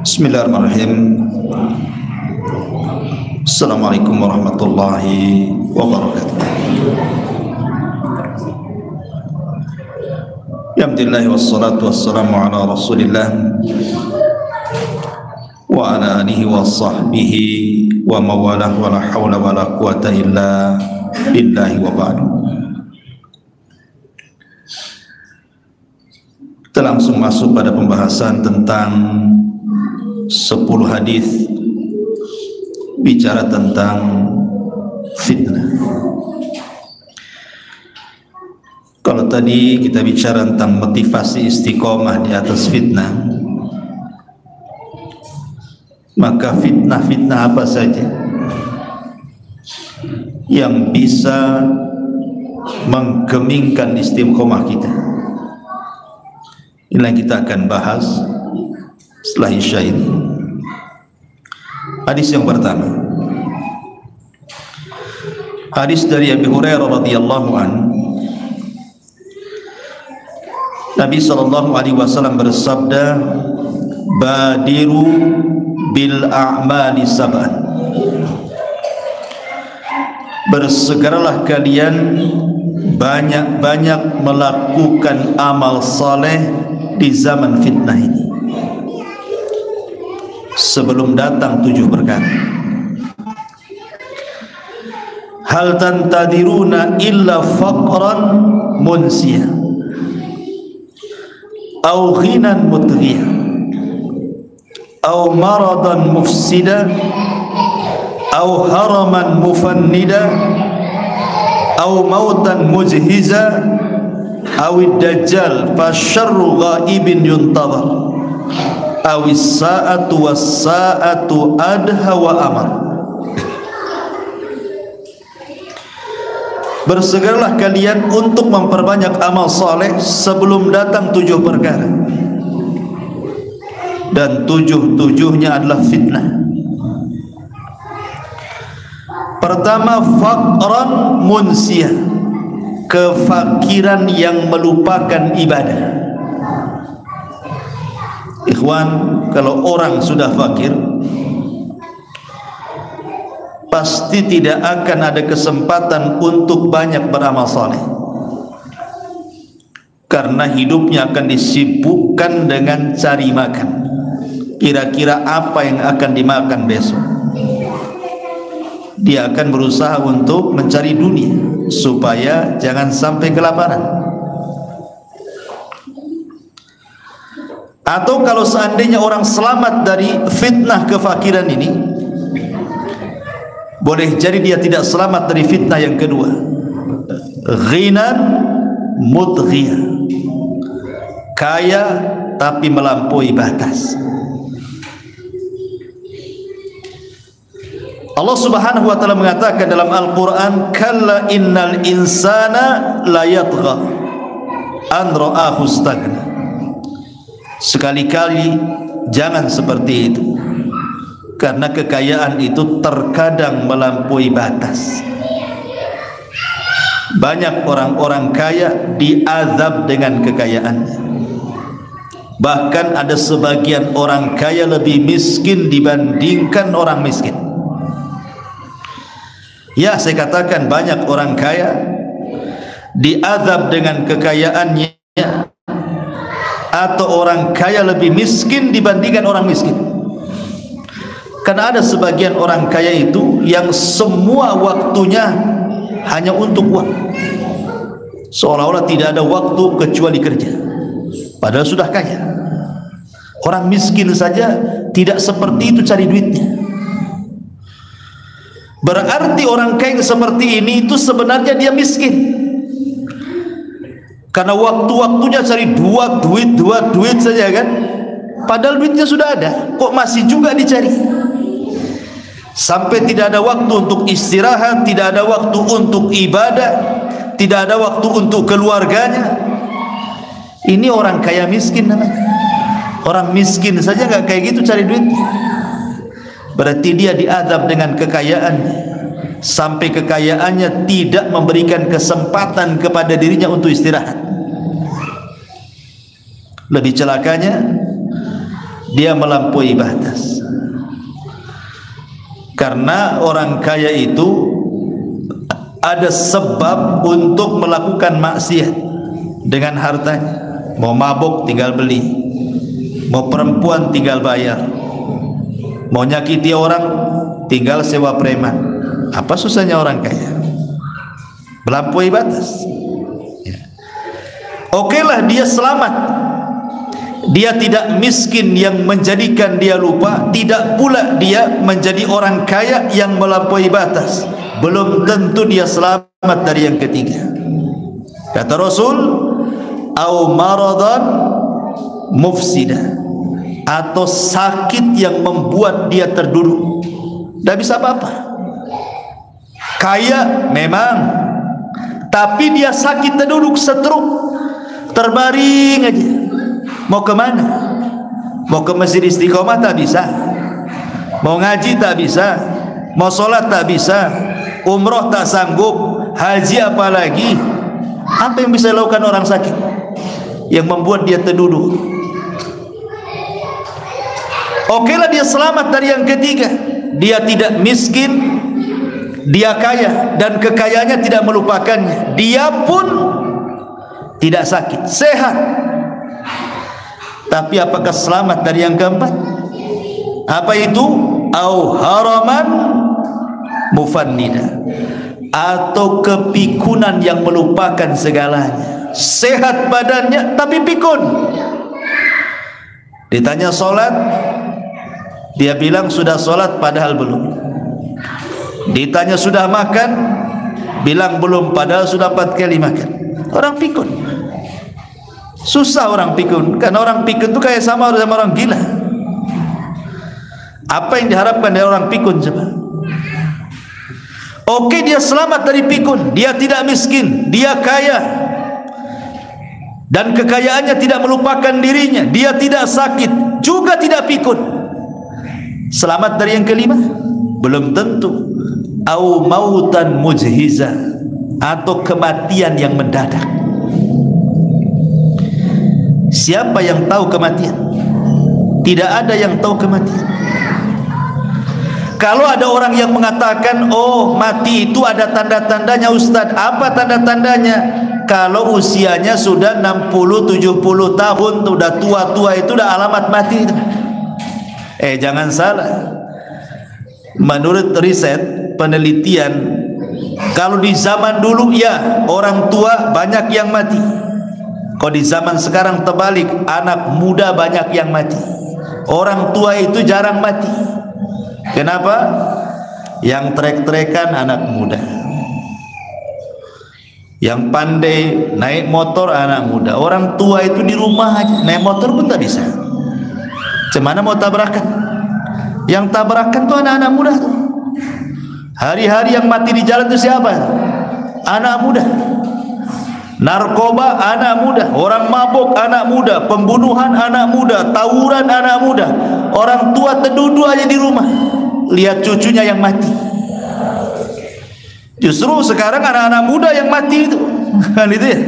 Bismillahirrahmanirrahim. Assalamualaikum warahmatullahi wabarakatuh. Alhamdulillah wassalatu wassalamu ala Rasulillah wa ala alihi wa sahbihi wa mawalah wa la hawla wa la quwata illa billahi wa ba'du. Kita langsung masuk pada pembahasan tentang 10 hadis bicara tentang fitnah. Kalau tadi kita bicara tentang motivasi istiqomah di atas fitnah, maka fitnah-fitnah apa saja yang bisa menggemingkan istiqomah kita, inilah yang kita akan bahas setelah Isya ini. Hadis yang pertama, hadis dari Abu Hurairah radhiyallahu anhu. Nabi sallallahu alaihi wasallam bersabda, "Badiru bil a'mali sab'an." Bersegeralah kalian banyak-banyak melakukan amal saleh di zaman fitnah ini, sebelum datang 7 perkara. Hal tantadiruna illa faqran munsiya au ghinan mutghiya au maradan mufsida au haraman mufannida au mautan mujhiza awid dajjal fasyarru ghaibin yuntadhar awis sa'atu was sa'atu adha wa amar. Bersegeralah kalian untuk memperbanyak amal saleh sebelum datang 7 perkara, dan 7-7-nya adalah fitnah. Pertama, faqran munsiyah, kefakiran yang melupakan ibadah. Ikhwan, kalau orang sudah fakir, pasti tidak akan ada kesempatan untuk banyak beramal saleh, karena hidupnya akan disibukkan dengan cari makan. Kira-kira apa yang akan dimakan besok? Dia akan berusaha untuk mencari dunia supaya jangan sampai kelaparan. Atau kalau seandainya orang selamat dari fitnah kefakiran ini, boleh jadi dia tidak selamat dari fitnah yang kedua, ghinan mutghiyah, kaya tapi melampaui batas. Allah Subhanahu wa taala mengatakan dalam Al-Qur'an, kalla innal insana la yatgha an ra'ahu istaghna. Sekali-kali jangan seperti itu, karena kekayaan itu terkadang melampaui batas. Banyak orang-orang kaya diazab dengan kekayaannya. Bahkan ada sebagian orang kaya lebih miskin dibandingkan orang miskin. Ya, saya katakan banyak orang kaya diazab dengan kekayaannya, atau orang kaya lebih miskin dibandingkan orang miskin. Karena ada sebagian orang kaya itu yang semua waktunya hanya untuk uang, seolah-olah tidak ada waktu kecuali kerja, padahal sudah kaya. Orang miskin saja tidak seperti itu cari duitnya. Berarti orang kaya seperti ini itu sebenarnya dia miskin, karena waktu-waktunya cari duit saja kan, padahal duitnya sudah ada, kok masih juga dicari. Sampai tidak ada waktu untuk istirahat, tidak ada waktu untuk ibadah, tidak ada waktu untuk keluarganya. Ini orang kaya miskin namanya. Orang miskin saja nggak kayak gitu cari duitnya. Berarti dia diazab dengan kekayaannya, sampai kekayaannya tidak memberikan kesempatan kepada dirinya untuk istirahat. Lebih celakanya, dia melampaui batas. Karena orang kaya itu ada sebab untuk melakukan maksiat dengan hartanya. Mau mabuk tinggal beli, mau perempuan tinggal bayar, mau nyakiti orang tinggal sewa preman. Apa susahnya orang kaya? Melampaui batas. Okelah dia selamat, dia tidak miskin yang menjadikan dia lupa, tidak pula dia menjadi orang kaya yang melampaui batas. Belum tentu dia selamat dari yang ketiga. Kata Rasul, au maradan mufsida, atau sakit yang membuat dia terduduk, tidak bisa apa-apa. Kaya memang, tapi dia sakit terduduk, stroke, terbaring aja. Mau ke mana? Mau ke masjid Istiqomah tak bisa, mau ngaji tak bisa, mau sholat tak bisa, umroh tak sanggup, haji apalagi. Apa yang bisa dilakukan orang sakit yang membuat dia terduduk? Okelah dia selamat dari yang ketiga, dia tidak miskin, dia kaya, dan kekayaannya tidak melupakannya. Dia pun tidak sakit, sehat. Tapi apakah selamat dari yang keempat? Apa itu? Au haraman mufannida, atau kepikunan yang melupakan segalanya. Sehat badannya tapi pikun. Ditanya solat, dia bilang sudah solat padahal belum. Ditanya sudah makan, bilang belum padahal sudah 4 kali makan. Orang pikun. Susah orang pikun, karena orang pikun itu kayak sama orang gila. Apa yang diharapkan dari orang pikun coba? Oke, dia selamat dari pikun, dia tidak miskin, dia kaya, dan kekayaannya tidak melupakan dirinya, dia tidak sakit, juga tidak pikun. Selamat dari yang kelima? Belum tentu. Au mautan mujhiza, atau kematian yang mendadak. Siapa yang tahu kematian? Tidak ada yang tahu kematian. Kalau ada orang yang mengatakan, oh mati itu ada tanda-tandanya Ustaz. Apa tanda-tandanya? Kalau usianya sudah 60-70 tahun, sudah tua-tua, itu sudah alamat mati itu. Jangan salah. Menurut riset, penelitian, kalau di zaman dulu ya orang tua banyak yang mati. Kalau di zaman sekarang terbalik, anak muda banyak yang mati. Orang tua itu jarang mati. Kenapa? Yang trek-trekan anak muda, yang pandai naik motor anak muda. Orang tua itu di rumah aja, naik motor pun tak bisa. Cemana mau tabrakan? Yang tabrakan tuh anak-anak muda tuh. Hari-hari yang mati di jalan itu siapa? Anak muda. Narkoba anak muda, orang mabuk anak muda, pembunuhan anak muda, tawuran anak muda. Orang tua terduduk aja di rumah, lihat cucunya yang mati. Justru sekarang anak-anak muda yang mati itu, kan itu ya.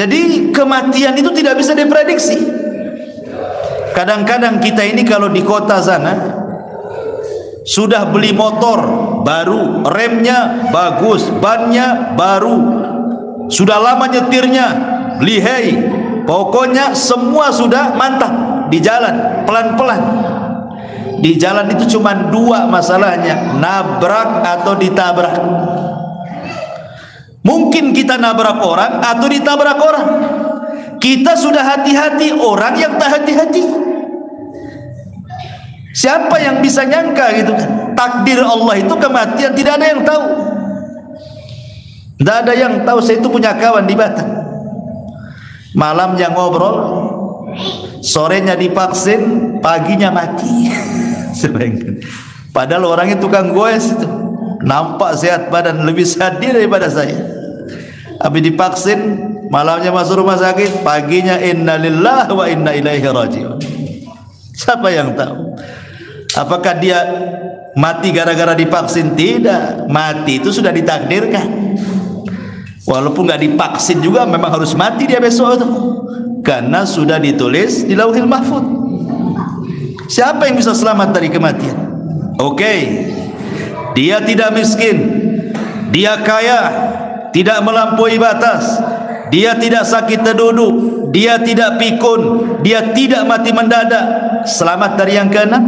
Jadi kematian itu tidak bisa diprediksi. Kadang-kadang kita ini kalau di kota sana sudah beli motor baru, remnya bagus, bannya baru, sudah lama nyetirnya, lihai, pokoknya semua sudah mantap. Di jalan pelan-pelan. Di jalan itu cuma 2 masalahnya, nabrak atau ditabrak. Mungkin kita nabrak orang atau ditabrak orang. Kita sudah hati-hati, orang yang tak hati-hati. Siapa yang bisa nyangka gitu kan? Takdir Allah itu kematian, tidak ada yang tahu. Tidak ada yang tahu. Saya itu punya kawan di Batam, malamnya ngobrol, sorenya divaksin, paginya mati. Padahal orangnya tukang goes itu, nampak sehat badan, lebih sehat dia daripada saya. Habis divaksin, malamnya masuk rumah sakit, paginya innalillahi wa inna ilaihi raji'un. Siapa yang tahu? Apakah dia mati gara-gara divaksin? Tidak, mati itu sudah ditakdirkan. Walaupun nggak divaksin juga memang harus mati dia besok itu. karena sudah ditulis di Lauhil Mahfuz. Siapa yang bisa selamat dari kematian? Dia tidak miskin, dia kaya, tidak melampaui batas, dia tidak sakit terduduk, dia tidak pikun, dia tidak mati mendadak. Selamat dari yang keenam,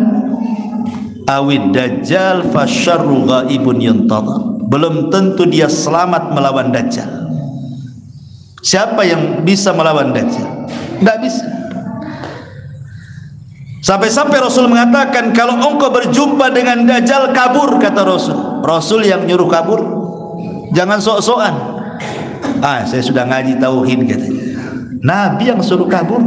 awid dajjal fasyarru ghaibun yuntadhar. Belum tentu dia selamat melawan dajjal. Siapa yang bisa melawan dajjal? Tidak bisa. Sampai-sampai Rasul mengatakan, kalau engkau berjumpa dengan dajjal, kabur, kata Rasul. Rasul yang nyuruh kabur, jangan sok-sokan. Saya sudah ngaji tauhid, katanya. Nabi yang suruh kabur.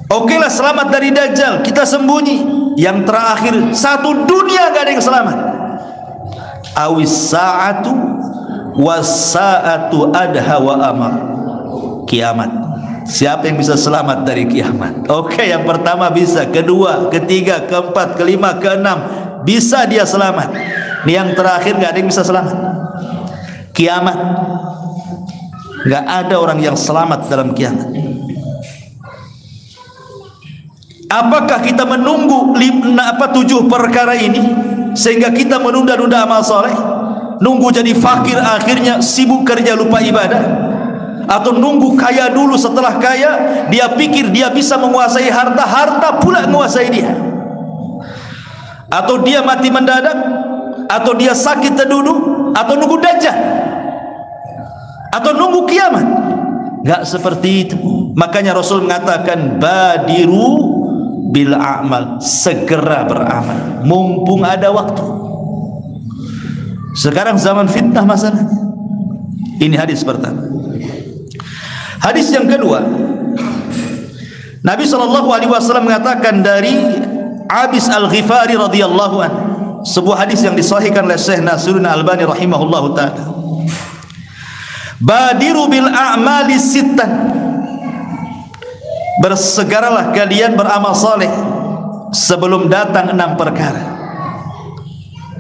Okelah, selamat dari dajjal, kita sembunyi. Yang terakhir, satu dunia gak ada yang selamat. Awis sa'atu was sa'atu adha wa amar. Kiamat. Siapa yang bisa selamat dari kiamat? Yang pertama bisa, kedua, ketiga, keempat, kelima, keenam, bisa dia selamat. Yang terakhir gak ada yang bisa selamat. Kiamat. Gak ada orang yang selamat dalam kiamat. Apakah kita menunggu 7 perkara ini sehingga kita menunda-nunda amal soleh, nunggu jadi fakir akhirnya sibuk kerja lupa ibadah? Atau nunggu kaya dulu, setelah kaya dia pikir dia bisa menguasai harta, harta pula menguasai dia? Atau dia mati mendadak, atau dia sakit terduduk, atau nunggu dajjal, atau nunggu kiamat? Enggak seperti itu. Makanya Rasul mengatakan, badiru bil a'mal, segera beramal mumpung ada waktu. Sekarang zaman fitnah masalahnya. Ini hadis pertama. Hadis yang kedua, Nabi SAW mengatakan dari Abis Al-Ghifari radhiyallahu anhu, sebuah hadis yang disahihkan oleh Syekh Nasiruddin Albani rahimahullahu ta'ala. Badiru bil a'mali sittan, bersegeralah kalian beramal saleh sebelum datang 6 perkara.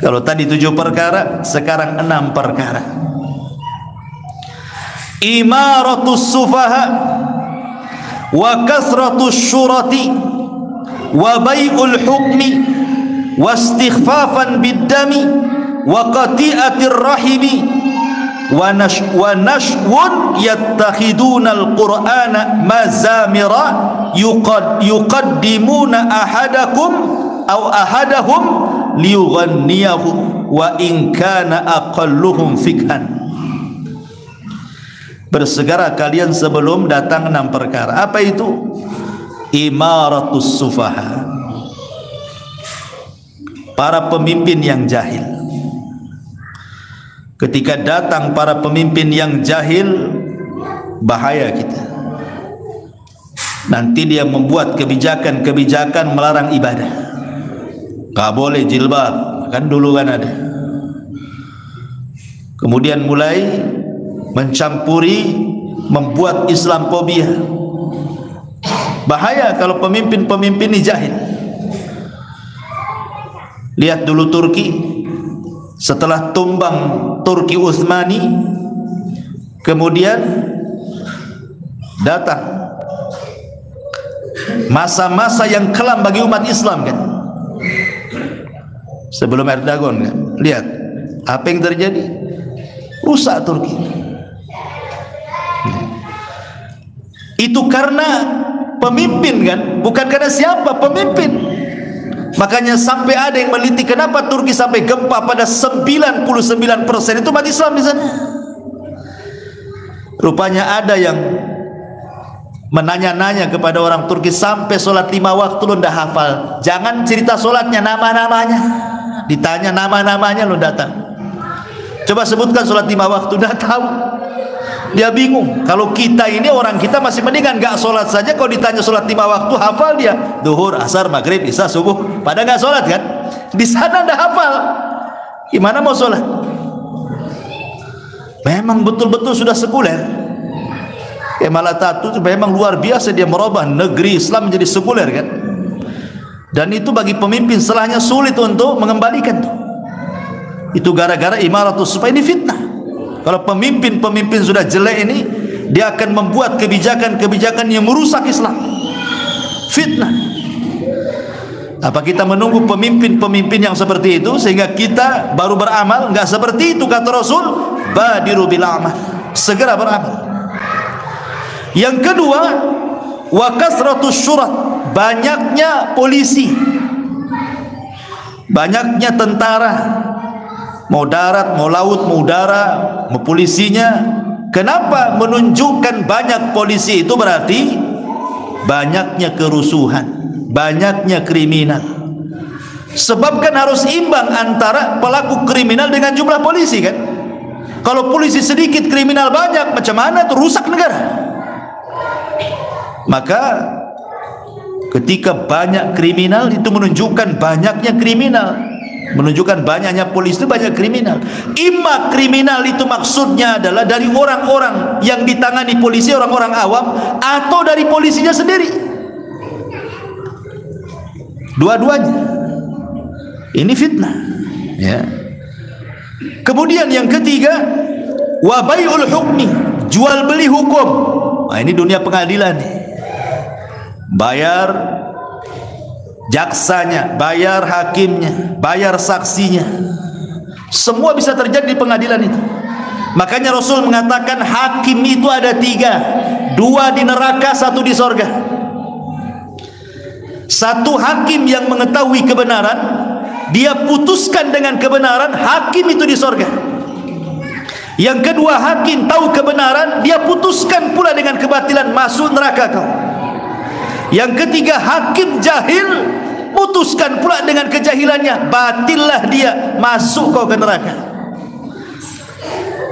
Kalau tadi 7 perkara, sekarang 6 perkara. Imaratus sufaha wa kasratus syurati wa bai'ul hukmi wa istighfafan biddami wa qati'atir rahimi wa nashwun yattakhiduna al-qur'ana mazamira yuqaddimuna ahadahum liyughanniyahu wa in kana aqalluhum fikhan. Bersegera kalian sebelum datang 6 perkara. Apa itu? Imaratus sufaha, para pemimpin yang jahil. Ketika datang para pemimpin yang jahil, bahaya kita. Nanti dia membuat kebijakan-kebijakan melarang ibadah. Gak boleh jilbab, kan dulu kan ada. Kemudian mulai mencampuri, membuat Islamfobia. Bahaya kalau pemimpin-pemimpin ini jahil. Lihat dulu Turki, setelah tumbang Turki Utsmani, kemudian datang masa-masa yang kelam bagi umat Islam, kan? Sebelum Erdogan, kan? Lihat apa yang terjadi, rusak Turki. Itu karena pemimpin, kan? Bukan karena siapa, pemimpin. Makanya sampai ada yang meneliti kenapa Turki sampai gempa pada 99% itu umat Islam di sana. Rupanya ada yang menanya-nanya kepada orang Turki, sampai sholat 5 waktu lu ndak hafal. Jangan cerita sholatnya, nama-namanya. Ditanya nama-namanya lu datang. Coba sebutkan sholat 5 waktu, ndak tahu. Dia bingung. Kalau kita ini, orang kita masih mendingan gak sholat saja. Kalau ditanya sholat 5 waktu, hafal dia. Duhur, asar, maghrib, isya, subuh. Pada gak sholat, kan? Di sana dah hafal. Gimana mau sholat? Memang betul-betul sudah sekuler. Kemal Atatürk itu memang luar biasa. Dia merubah negeri Islam menjadi sekuler, kan? Dan itu bagi pemimpin setelahnya sulit untuk mengembalikan tuh. Itu gara-gara imaratus supaya ini fitnah. Kalau pemimpin-pemimpin sudah jelek ini, dia akan membuat kebijakan-kebijakan yang merusak Islam. Fitnah. Apa kita menunggu pemimpin-pemimpin yang seperti itu sehingga kita baru beramal? Enggak seperti itu kata Rasul, badiru bil amal, segera beramal. Yang kedua, wa kasratus syurat, banyaknya polisi, banyaknya tentara, mau darat, mau laut, mau udara, mau polisinya. Kenapa menunjukkan banyak polisi? Itu berarti banyaknya kerusuhan, banyaknya kriminal. Sebab kan harus imbang antara pelaku kriminal dengan jumlah polisi kan. Kalau polisi sedikit, kriminal banyak, macam mana itu rusak negara. Maka ketika banyak kriminal itu menunjukkan banyaknya kriminal, menunjukkan banyaknya polisi itu banyak kriminal. Imma kriminal itu maksudnya adalah dari orang-orang yang ditangani polisi, orang-orang awam, atau dari polisinya sendiri. Dua-duanya. Ini fitnah, ya. Kemudian yang ketiga, wa bai'ul hukmi, jual beli hukum. Nah, ini dunia pengadilan nih. Bayar jaksanya, bayar hakimnya, bayar saksinya. Semua bisa terjadi di pengadilan itu. Makanya Rasul mengatakan hakim itu ada 3, 2 di neraka, 1 di sorga. Satu hakim yang mengetahui kebenaran, dia putuskan dengan kebenaran, hakim itu di sorga. Yang kedua, hakim tahu kebenaran, dia putuskan pula dengan kebatilan, masuk neraka kau. Yang ketiga, hakim jahil, putuskan pula dengan kejahilannya, batillah dia, masuk kau ke neraka.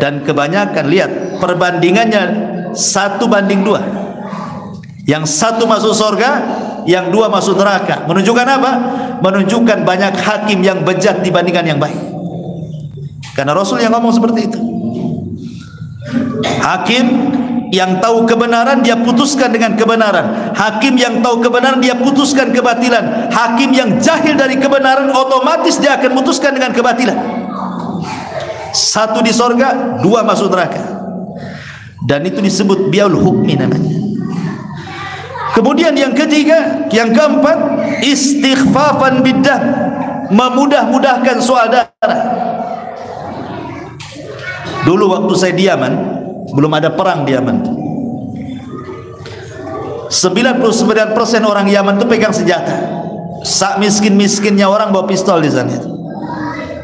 Dan kebanyakan lihat perbandingannya 1:2. Yang 1 masuk surga, yang 2 masuk neraka. Menunjukkan apa? Menunjukkan banyak hakim yang bejat dibandingkan yang baik. Karena Rasul yang ngomong seperti itu. Hakim yang tahu kebenaran, dia putuskan dengan kebenaran. Hakim yang tahu kebenaran, dia putuskan kebatilan. Hakim yang jahil dari kebenaran, otomatis dia akan putuskan dengan kebatilan. 1 di sorga, 2 masuk neraka. Dan itu disebut biaul hukmi namanya. Kemudian yang ketiga, yang keempat, istighfafan biddam, memudah-mudahkan soal darah. Dulu waktu saya di Yaman, belum ada perang di Yaman, 99% orang Yaman itu pegang senjata. Sak miskin-miskinnya orang bawa pistol di sana.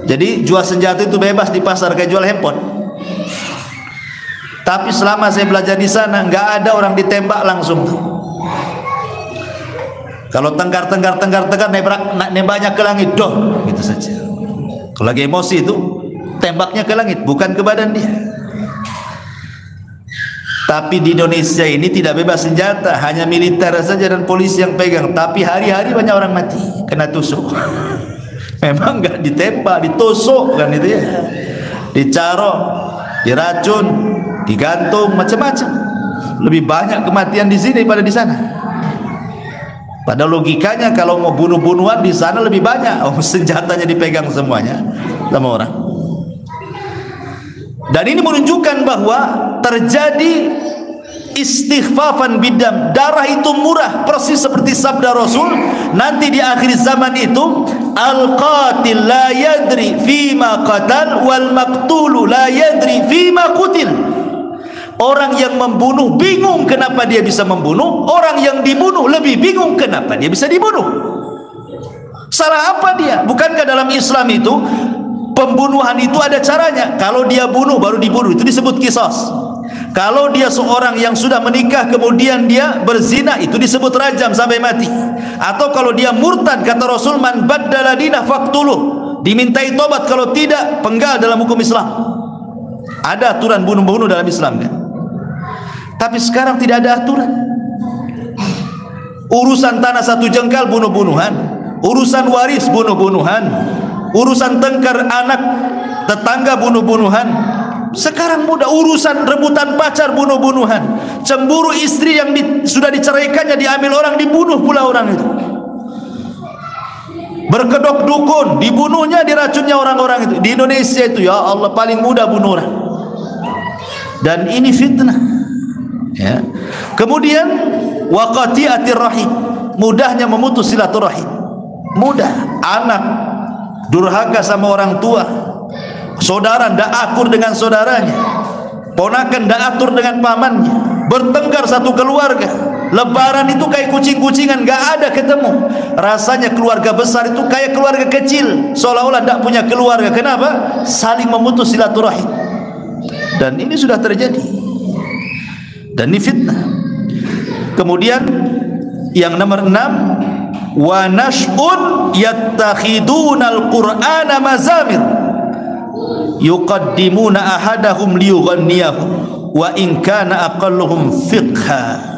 Jadi jual senjata itu bebas di pasar, kayak jual handphone. Tapi selama saya belajar di sana, nggak ada orang ditembak langsung. Kalau tengkar nembaknya ke langit, doh, gitu saja. Kalau lagi emosi itu tembaknya ke langit, bukan ke badan dia. Tapi di Indonesia ini tidak bebas senjata, hanya militer saja dan polisi yang pegang. Tapi hari-hari banyak orang mati kena tusuk. Memang enggak ditembak, ditusuk kan itu ya. Dicarok, diracun, digantung, macam-macam. Lebih banyak kematian di sini daripada di sana. Pada logikanya kalau mau bunuh-bunuhan di sana lebih banyak. Oh, senjatanya dipegang semuanya sama orang. Dan ini menunjukkan bahwa terjadi istighfafan bidam, darah itu murah, persis seperti sabda Rasul, nanti di akhir zaman itu al-qatil la yadri fima qatal wal maqtulu la yadri fima qutil. Orang yang membunuh bingung kenapa dia bisa membunuh, orang yang dibunuh lebih bingung kenapa dia bisa dibunuh. Salah apa dia? Bukankah dalam Islam itu pembunuhan itu ada caranya? Kalau dia bunuh baru dibunuh, itu disebut qisas. Kalau dia seorang yang sudah menikah kemudian dia berzina, itu disebut rajam sampai mati. Atau kalau dia murtad, kata Rasul, man baddala dinah faqtuluh, dimintai tobat, kalau tidak penggal dalam hukum Islam. Ada aturan bunuh-bunuh dalam Islam kan? Tapi sekarang tidak ada aturan. Urusan tanah 1 jengkal bunuh-bunuhan, urusan waris bunuh-bunuhan, urusan tengkar anak tetangga bunuh-bunuhan. Sekarang mudah, urusan rebutan pacar bunuh-bunuhan, cemburu istri yang sudah diceraikannya diambil orang, dibunuh pula orang itu. Berkedok dukun, dibunuhnya, diracunnya orang-orang itu. Di Indonesia itu ya Allah paling mudah bunuh orang. Dan ini fitnah. Ya. Kemudian wa qati'atir rahim, mudahnya memutus silaturahim. Mudah. Anak durhaka sama orang tua, saudara ndak akur dengan saudaranya, ponakan ndak atur dengan pamannya, bertengkar satu keluarga. Lebaran itu kayak kucing-kucingan, gak ada ketemu. Rasanya keluarga besar itu kayak keluarga kecil, seolah-olah tidak punya keluarga. Kenapa? Saling memutus silaturahim. Dan ini sudah terjadi, dan ini fitnah. Kemudian yang nomor 6, wa nash'un yattakhidunal qur'ana mazamir yuqaddimuna ahadahum liyughanniyahu wa in kana aqalluhum fiqha.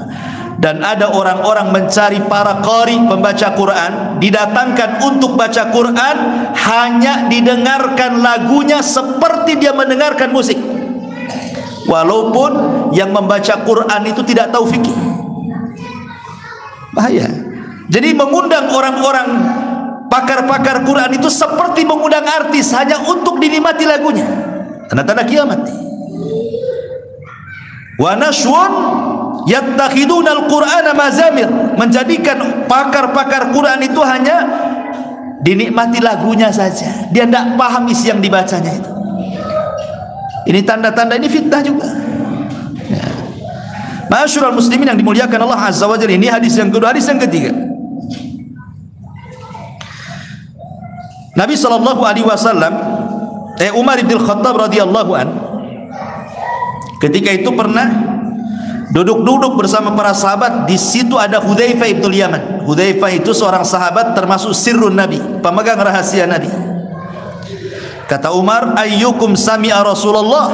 Dan ada orang-orang mencari para qari, pembaca Quran, didatangkan untuk baca Quran, hanya didengarkan lagunya seperti dia mendengarkan musik, walaupun yang membaca Quran itu tidak tahu fikih. Bahaya. Jadi mengundang orang-orang pakar-pakar Quran itu seperti mengundang artis, hanya untuk dinikmati lagunya. Tanda-tanda kiamat. Wa nashwun yattakhidunal qur'ana mazamir, menjadikan pakar-pakar Quran itu hanya dinikmati lagunya saja, dia tidak paham isi yang dibacanya itu. Ini tanda-tanda, ini fitnah juga. Ya. Ma'asyiral muslimin yang dimuliakan Allah Azza wa Jalla, ini hadis yang kedua. Hadis yang ketiga, Nabi sallallahu alaihi wasallam, Umar bin Khattab radhiyallahu an, ketika itu pernah duduk-duduk bersama para sahabat. Di situ ada Hudzaifah bin Yaman. Hudzaifah itu seorang sahabat termasuk sirrun Nabi, pemegang rahasia Nabi. Kata Umar, ayyukum sami'a Rasulullah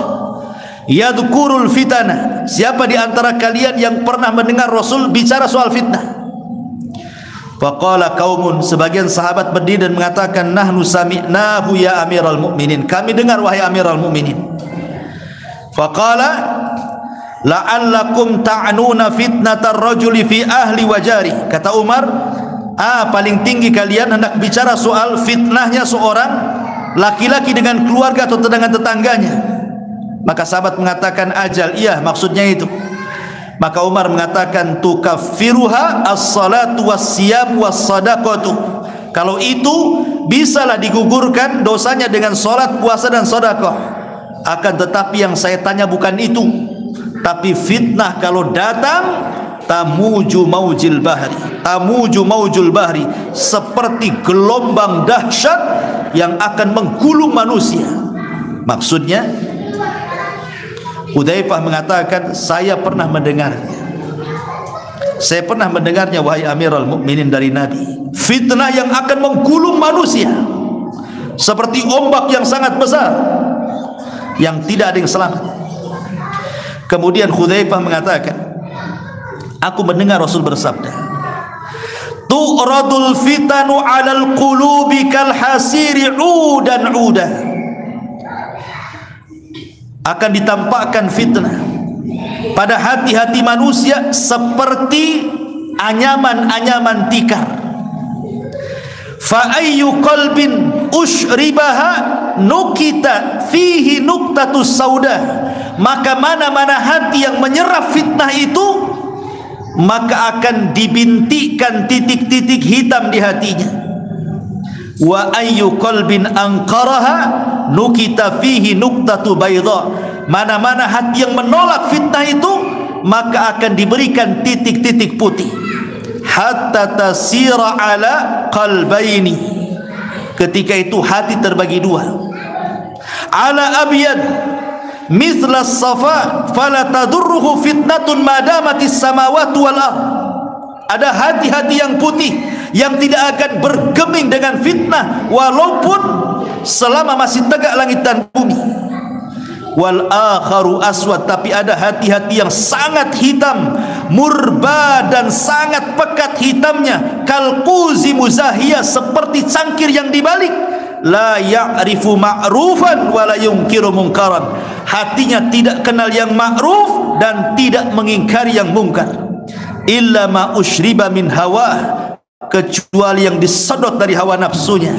yadhkurul fitana, siapa di antara kalian yang pernah mendengar Rasul bicara soal fitnah? Faqala qaumun, sebagian sahabat berdiri dan mengatakan, nahnu sami'nahu ya amiral mu'minin, kami dengar wahai amiral mu'minin. Faqala la'allakum ta'nuna fitnatar rajuli fi ahli wa jari. Kata Umar, paling tinggi kalian hendak bicara soal fitnahnya seorang laki-laki dengan keluarga atau dengan tetangganya. Maka sahabat mengatakan, ajal, iya maksudnya itu. Maka Umar mengatakan, tukaffiruha as-salatu was-siyam was-sadaqatu, kalau itu bisalah digugurkan dosanya dengan salat, puasa dan sedekah. Akan tetapi yang saya tanya bukan itu, tapi fitnah kalau datang, tamuju maujil bahri, seperti gelombang dahsyat yang akan menggulung manusia. Maksudnya Hudzaifah mengatakan, saya pernah mendengarnya, wahai Amirul Mukminin, dari Nabi, fitnah yang akan menggulung manusia seperti ombak yang sangat besar, yang tidak ada yang selamat. Kemudian Hudzaifah mengatakan, aku mendengar Rasul bersabda, tu'radul fitanu 'alal qulubi kal hasiri 'udan 'udan, akan ditampakkan fitnah pada hati-hati manusia seperti anyaman-anyaman tikar. Fa ayyu qalbin ushribaha nukita fihi nuktatus sauda, maka mana-mana hati yang menyerap fitnah itu, maka akan dibintikkan titik-titik hitam di hatinya. Wa ayyu qalbin anqaraha nukita fihi nuktatu bayda, mana-mana hati yang menolak fitnah itu, maka akan diberikan titik-titik putih. Hatta tasira ala qalbaini, ketika itu hati terbagi dua. Ala abyad mithla safa fala tadurruhu fitnatun madamatis samawati wal ardh, ada hati-hati yang putih yang tidak akan bergeming dengan fitnah walaupun selama masih tegak langit dan bumi. Wal akharu aswad, tapi ada hati-hati yang sangat hitam, murba dan sangat pekat hitamnya, kalquzi muzahiyah, seperti cangkir yang dibalik, la ya'rifu ma'rufan wa la yunkiru munkaran, hatinya tidak kenal yang ma'ruf dan tidak mengingkari yang mungkar. Illa ma ushriba min hawa, kecuali yang disedot dari hawa nafsunya.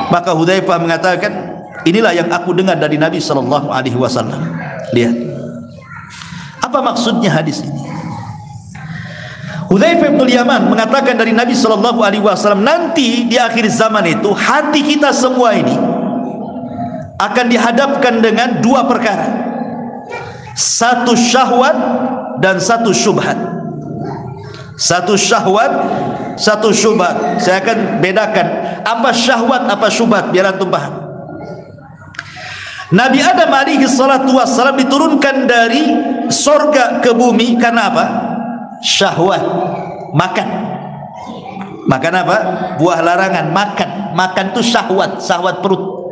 Maka Hudzaifah mengatakan, inilah yang aku dengar dari Nabi sallallahu alaihi wasallam. Lihat. Apa Apa maksudnya hadis ini? Hudzaifah bin Yaman mengatakan dari Nabi SAW, nanti di akhir zaman itu hati kita semua ini akan dihadapkan dengan dua perkara, satu syahwat dan satu syubhat. Satu syahwat, satu syubhat. Saya akan bedakan apa syahwat, apa syubhat, biar antum paham. Nabi Adam alaihi salatu wassalam diturunkan dari sorga ke bumi karena apa? Syahwat, makan. Makan apa? Buah larangan, makan. Makan itu syahwat, syahwat perut.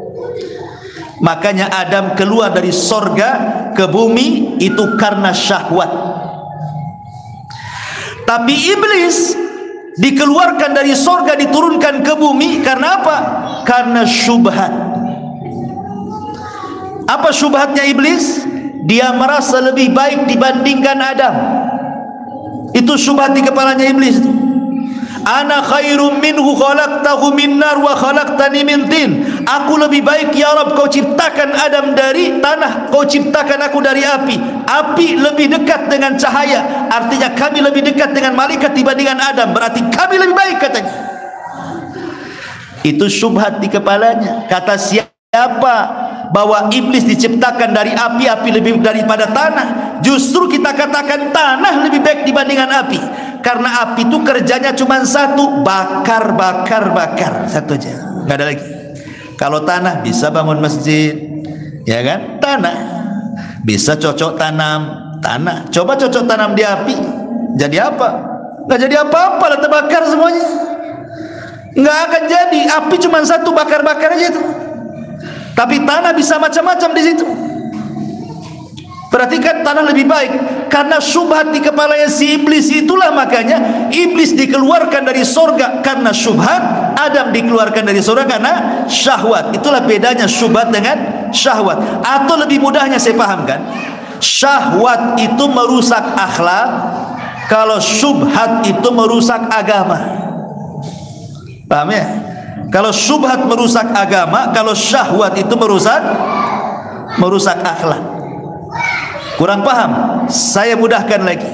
Makanya Adam keluar dari sorga ke bumi itu karena syahwat. Tapi iblis dikeluarkan dari sorga, diturunkan ke bumi karena apa? Karena syubhat. Apa syubhatnya iblis? Dia merasa lebih baik dibandingkan Adam. Itu syubhat di kepalanya iblis. Ana khairum minhu khalaqtahu min nar wa khalaqtani min tin. Aku lebih baik ya Rabb, kau ciptakan Adam dari tanah, kau ciptakan aku dari api. Api lebih dekat dengan cahaya, artinya kami lebih dekat dengan malaikat dibandingkan Adam, berarti kami lebih baik katanya. Itu syubhat di kepalanya. Kata siapa bahwa iblis diciptakan dari api, api lebih daripada tanah? Justru kita katakan tanah lebih baik dibandingkan api, karena api itu kerjanya cuma satu, bakar, bakar, bakar, satu aja, nggak ada lagi. Kalau tanah bisa bangun masjid, ya kan? Tanah bisa cocok tanam, tanah. Coba cocok tanam di api, jadi apa? Nggak jadi apa-apa lah, terbakar semuanya. Nggak akan jadi. Api cuma satu, bakar-bakar aja itu. Tapi tanah bisa macam-macam di situ. Perhatikan, tanah lebih baik karena syubhat di kepalanya si iblis. Itulah makanya iblis dikeluarkan dari sorga karena syubhat, Adam dikeluarkan dari sorga karena syahwat. Itulah bedanya syubhat dengan syahwat. Atau lebih mudahnya saya pahamkan, syahwat itu merusak akhlak, kalau syubhat itu merusak agama. Paham ya? Kalau syubhat merusak agama, kalau syahwat itu merusak akhlak. Kurang paham? Saya mudahkan lagi.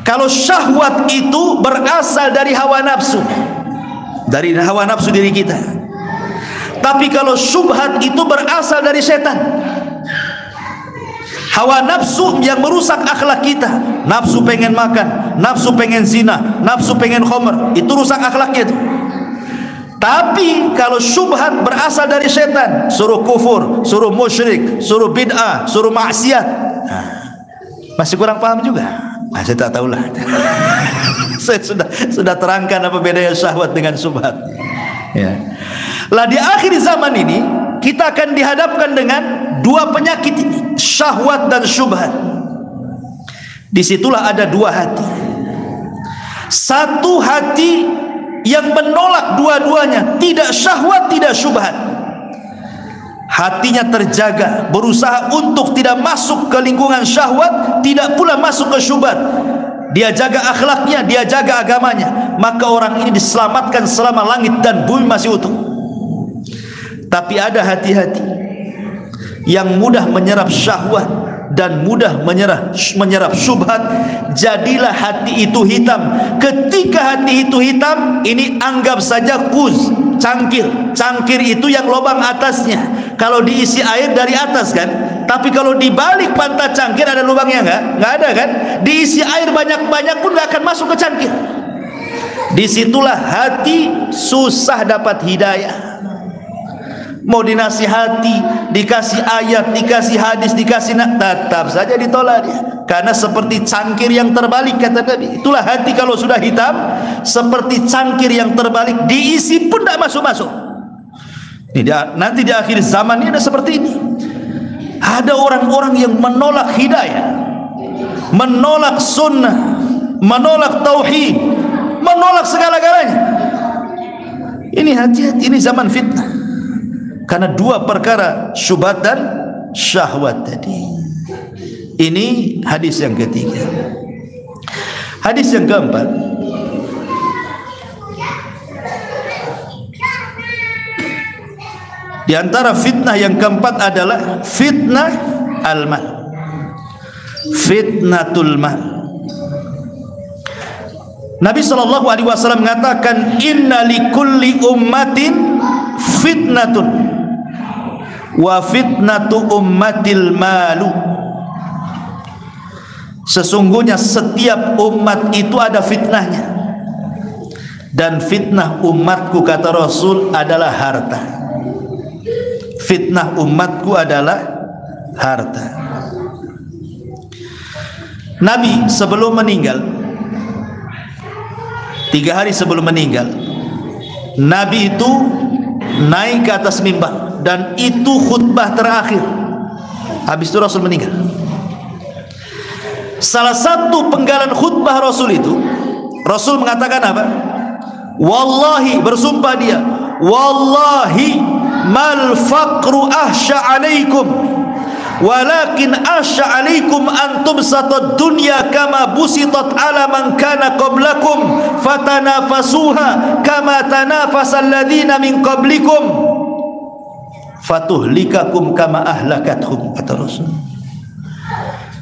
Kalau syahwat itu berasal dari hawa nafsu, dari hawa nafsu diri kita. Tapi kalau syubhat itu berasal dari setan. Hawa nafsu yang merusak akhlak kita. Nafsu pengen makan, nafsu pengen zina, nafsu pengen khamr, itu rusak akhlaknya itu. Tapi kalau syubhat berasal dari setan, suruh kufur, suruh musyrik, suruh bid'ah, suruh maksiat. Nah, masih kurang paham juga? Nah, saya tak tahulah. Saya sudah terangkan apa bedanya syahwat dengan syubhat. Ya. Lah di akhir zaman ini kita akan dihadapkan dengan dua penyakit ini, syahwat dan syubhat. Disitulah ada dua hati. Satu hati yang menolak dua-duanya, tidak syahwat, tidak syubhat. Hatinya terjaga, berusaha untuk tidak masuk ke lingkungan syahwat, tidak pula masuk ke syubhat. Dia jaga akhlaknya, dia jaga agamanya. Maka orang ini diselamatkan selama langit dan bumi masih utuh. Tapi ada hati-hati yang mudah menyerap syahwat dan mudah menyerap syubhat. Jadilah hati itu hitam. Ketika hati itu hitam, ini anggap saja kuz, cangkir. Cangkir itu yang lubang atasnya, kalau diisi air dari atas kan. Tapi kalau dibalik pantat cangkir ada lubangnya nggak ada kan. Diisi air banyak-banyak pun nggak akan masuk ke cangkir. Disitulah hati susah dapat hidayah. Mau dinasihati, dikasih ayat, dikasih hadis, dikasih tetap saja ditolak dia. Karena seperti cangkir yang terbalik, kata Nabi. Itulah hati kalau sudah hitam, seperti cangkir yang terbalik, diisi pun tidak masuk-masuk. Nanti di akhir zaman ini ada seperti ini. Ada orang-orang yang menolak hidayah, menolak sunnah, menolak tauhid, menolak segala-galanya. Ini hati-hati, ini zaman fitnah. Karena dua perkara, syubhat dan syahwat tadi. Ini hadis yang ketiga. Hadis yang keempat, di antara fitnah yang keempat adalah fitnah al-mal. fitnatul mal. Nabi SAW mengatakan, inna likulli ummatin fitnatun wa fitnatu ummatil malu. Sesungguhnya setiap umat itu ada fitnahnya, dan fitnah umatku, kata Rasul, adalah harta. Fitnah umatku adalah harta. Nabi sebelum meninggal, 3 hari sebelum meninggal, Nabi itu naik ke atas mimbar, dan itu khutbah terakhir. Habis itu Rasul meninggal. Salah satu penggalan khutbah Rasul itu, Rasul mengatakan apa? Wallahi, bersumpah dia, wallahi mal faqru ahsya alaikum walakin ahsya alaikum antum satad dunya kama busitat ala man kana qablakum fatanafasuha kama tanafasal ladzina min qablikum fatuhlikakum kama ahlakathum, kata Rasul.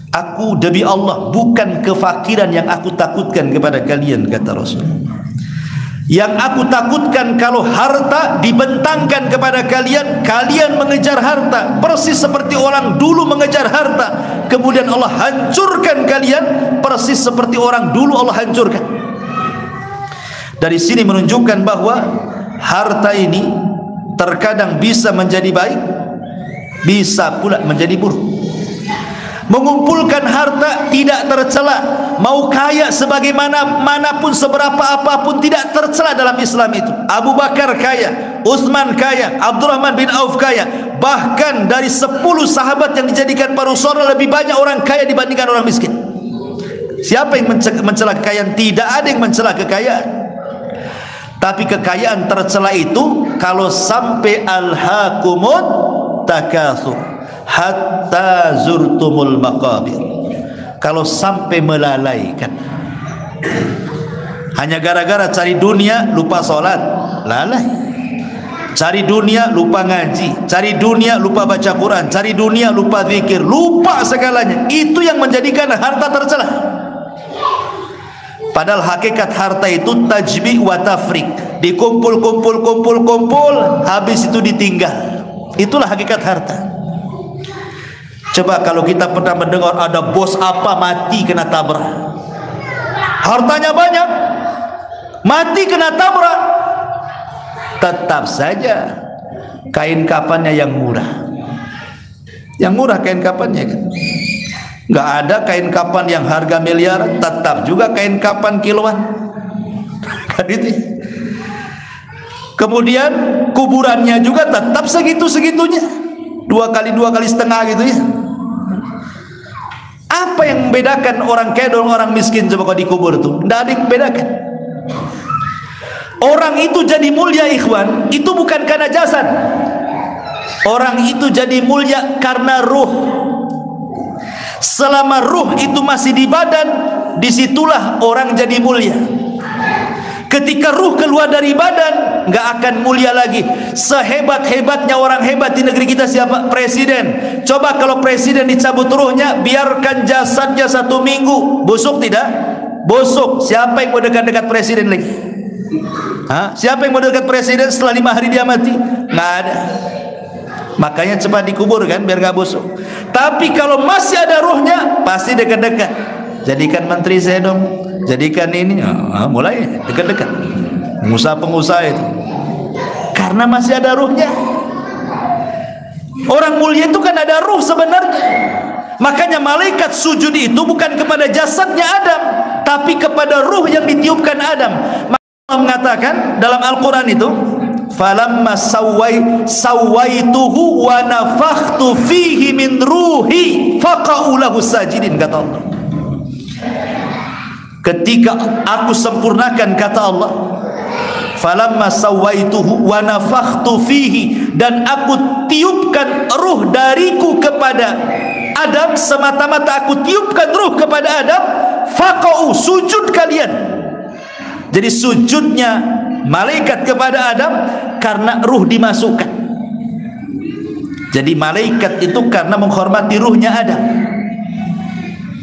Aku demi Allah, bukan kefakiran yang aku takutkan kepada kalian, kata Rasul. Yang aku takutkan kalau harta dibentangkan kepada kalian, kalian mengejar harta persis seperti orang dulu mengejar harta, kemudian Allah hancurkan kalian persis seperti orang dulu Allah hancurkan. Dari sini menunjukkan bahwa harta ini terkadang bisa menjadi baik, bisa pula menjadi buruk. Mengumpulkan harta tidak tercela, mau kaya sebagaimana manapun, seberapa apapun, tidak tercela dalam Islam itu. Abu Bakar kaya, Utsman kaya, Abdurrahman bin Auf kaya, bahkan dari 10 sahabat yang dijadikan para rasul lebih banyak orang kaya dibandingkan orang miskin. Siapa yang mencela kekayaan? Tidak ada yang mencela kekayaan. Tapi kekayaan tercela itu kalau sampai alhaqumut takatsur hatta zurtumul maqabir, kalau sampai melalaikan, hanya gara-gara cari dunia lupa sholat, lalai. Cari dunia lupa ngaji, cari dunia lupa baca Quran, cari dunia lupa zikir, lupa segalanya. Itu yang menjadikan harta tercela. Padahal hakikat harta itu tajbi' wa tafrik, dikumpul, habis itu ditinggal. Itulah hakikat harta. Coba kalau kita pernah mendengar ada bos apa mati kena tabrak, hartanya banyak, mati kena tabrak, tetap saja kain kafannya yang murah. Yang murah kain kafannya kan. Nggak ada kain kafan yang harga miliar, tetap juga kain kafan kiloan. Kan itu. Kemudian kuburannya juga tetap segitu-segitunya, 2 kali setengah gitu ya. Apa yang membedakan orang kaya dan orang miskin coba kalau dikubur tuh? Tidak ada yang membedakan. Orang itu jadi mulia, ikhwan, itu bukan karena jasad. Orang itu jadi mulia karena ruh. Selama ruh itu masih di badan, disitulah orang jadi mulia. Ketika ruh keluar dari badan, nggak akan mulia lagi. Sehebat-hebatnya orang hebat di negeri kita siapa? Presiden. Coba kalau presiden dicabut ruhnya, biarkan jasadnya 1 minggu, busuk tidak? Busuk. Siapa yang mau dekat-dekat presiden lagi? Hah? Siapa yang mau dekat presiden setelah 5 hari dia mati? Nggak ada. Makanya cepat dikubur kan, biar nggak busuk. Tapi kalau masih ada ruhnya, pasti dekat-dekat. Jadikan menteri saya dong, jadikan ini, mulai dekat-dekat. Pengusaha-pengusaha itu, karena masih ada ruhnya. Orang mulia itu kan ada ruh sebenarnya. Makanya malaikat sujud itu bukan kepada jasadnya Adam, tapi kepada ruh yang ditiupkan Adam. Maka Allah mengatakan dalam Al-Quran itu, falamma sawaituhu wa nafakhtu fihi min ruhi faqa'u lahu sajidin, kata Allah. Ketika aku sempurnakan, kata Allah, falamma sawaituhu wa nafakhtu fihi, dan aku tiupkan ruh dariku kepada Adam, semata-mata aku tiupkan ruh kepada Adam, faqa'u, sujud kalian. Jadi sujudnya malaikat kepada Adam karena ruh dimasukkan. Jadi malaikat itu karena menghormati ruhnya Adam.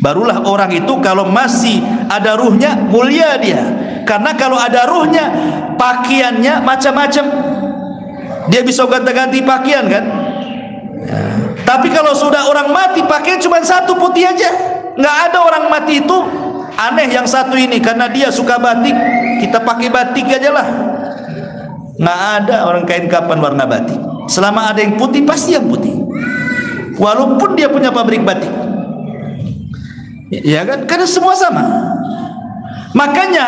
Barulah orang itu kalau masih ada ruhnya mulia dia. Karena kalau ada ruhnya, pakaiannya macam-macam. Dia bisa ganti-ganti pakaian kan? Tapi kalau sudah orang mati, pakaian cuma satu putih aja. Nggak ada orang mati itu aneh yang satu ini karena dia suka batik, kita pakai batik aja lah. Nggak ada orang kain kapan warna batik. Selama ada yang putih, pasti yang putih. Walaupun dia punya pabrik batik. Ya kan? Karena semua sama. Makanya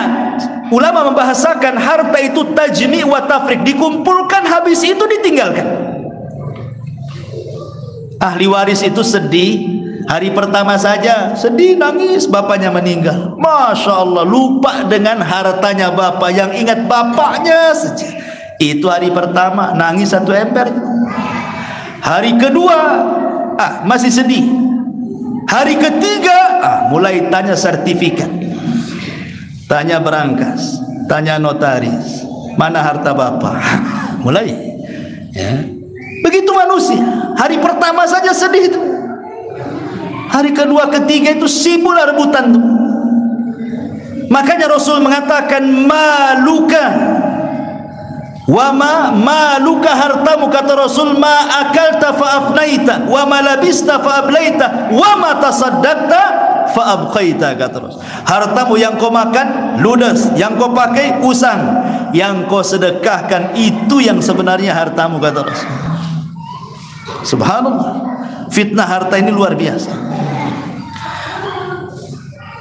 ulama membahasakan harta itu tajmi' wa tafriq, dikumpulkan habis itu ditinggalkan. Ahli waris itu sedih, hari pertama saja sedih, nangis, bapaknya meninggal. Masya Allah, lupa dengan hartanya bapak, yang ingat bapaknya saja. Itu hari pertama, nangis satu ember. Hari kedua, masih sedih. Hari ketiga, mulai tanya sertifikat, tanya berangkas, tanya notaris, mana harta bapak. Mulai ya. Begitu manusia, hari pertama saja sedih itu, hari kedua ketiga itu sibuk rebutan itu. Makanya Rasul mengatakan maluka wa maluka, hartamu, kata Rasul, ma akalta fa afnaita wa ma labista fa ablaita wa ma tasaddaqta fa abqaita, kata Rasul. Hartamu yang kau makan ludes, yang kau pakai usang, yang kau sedekahkan itu yang sebenarnya hartamu, kata Rasul. Subhanallah, fitnah harta ini luar biasa.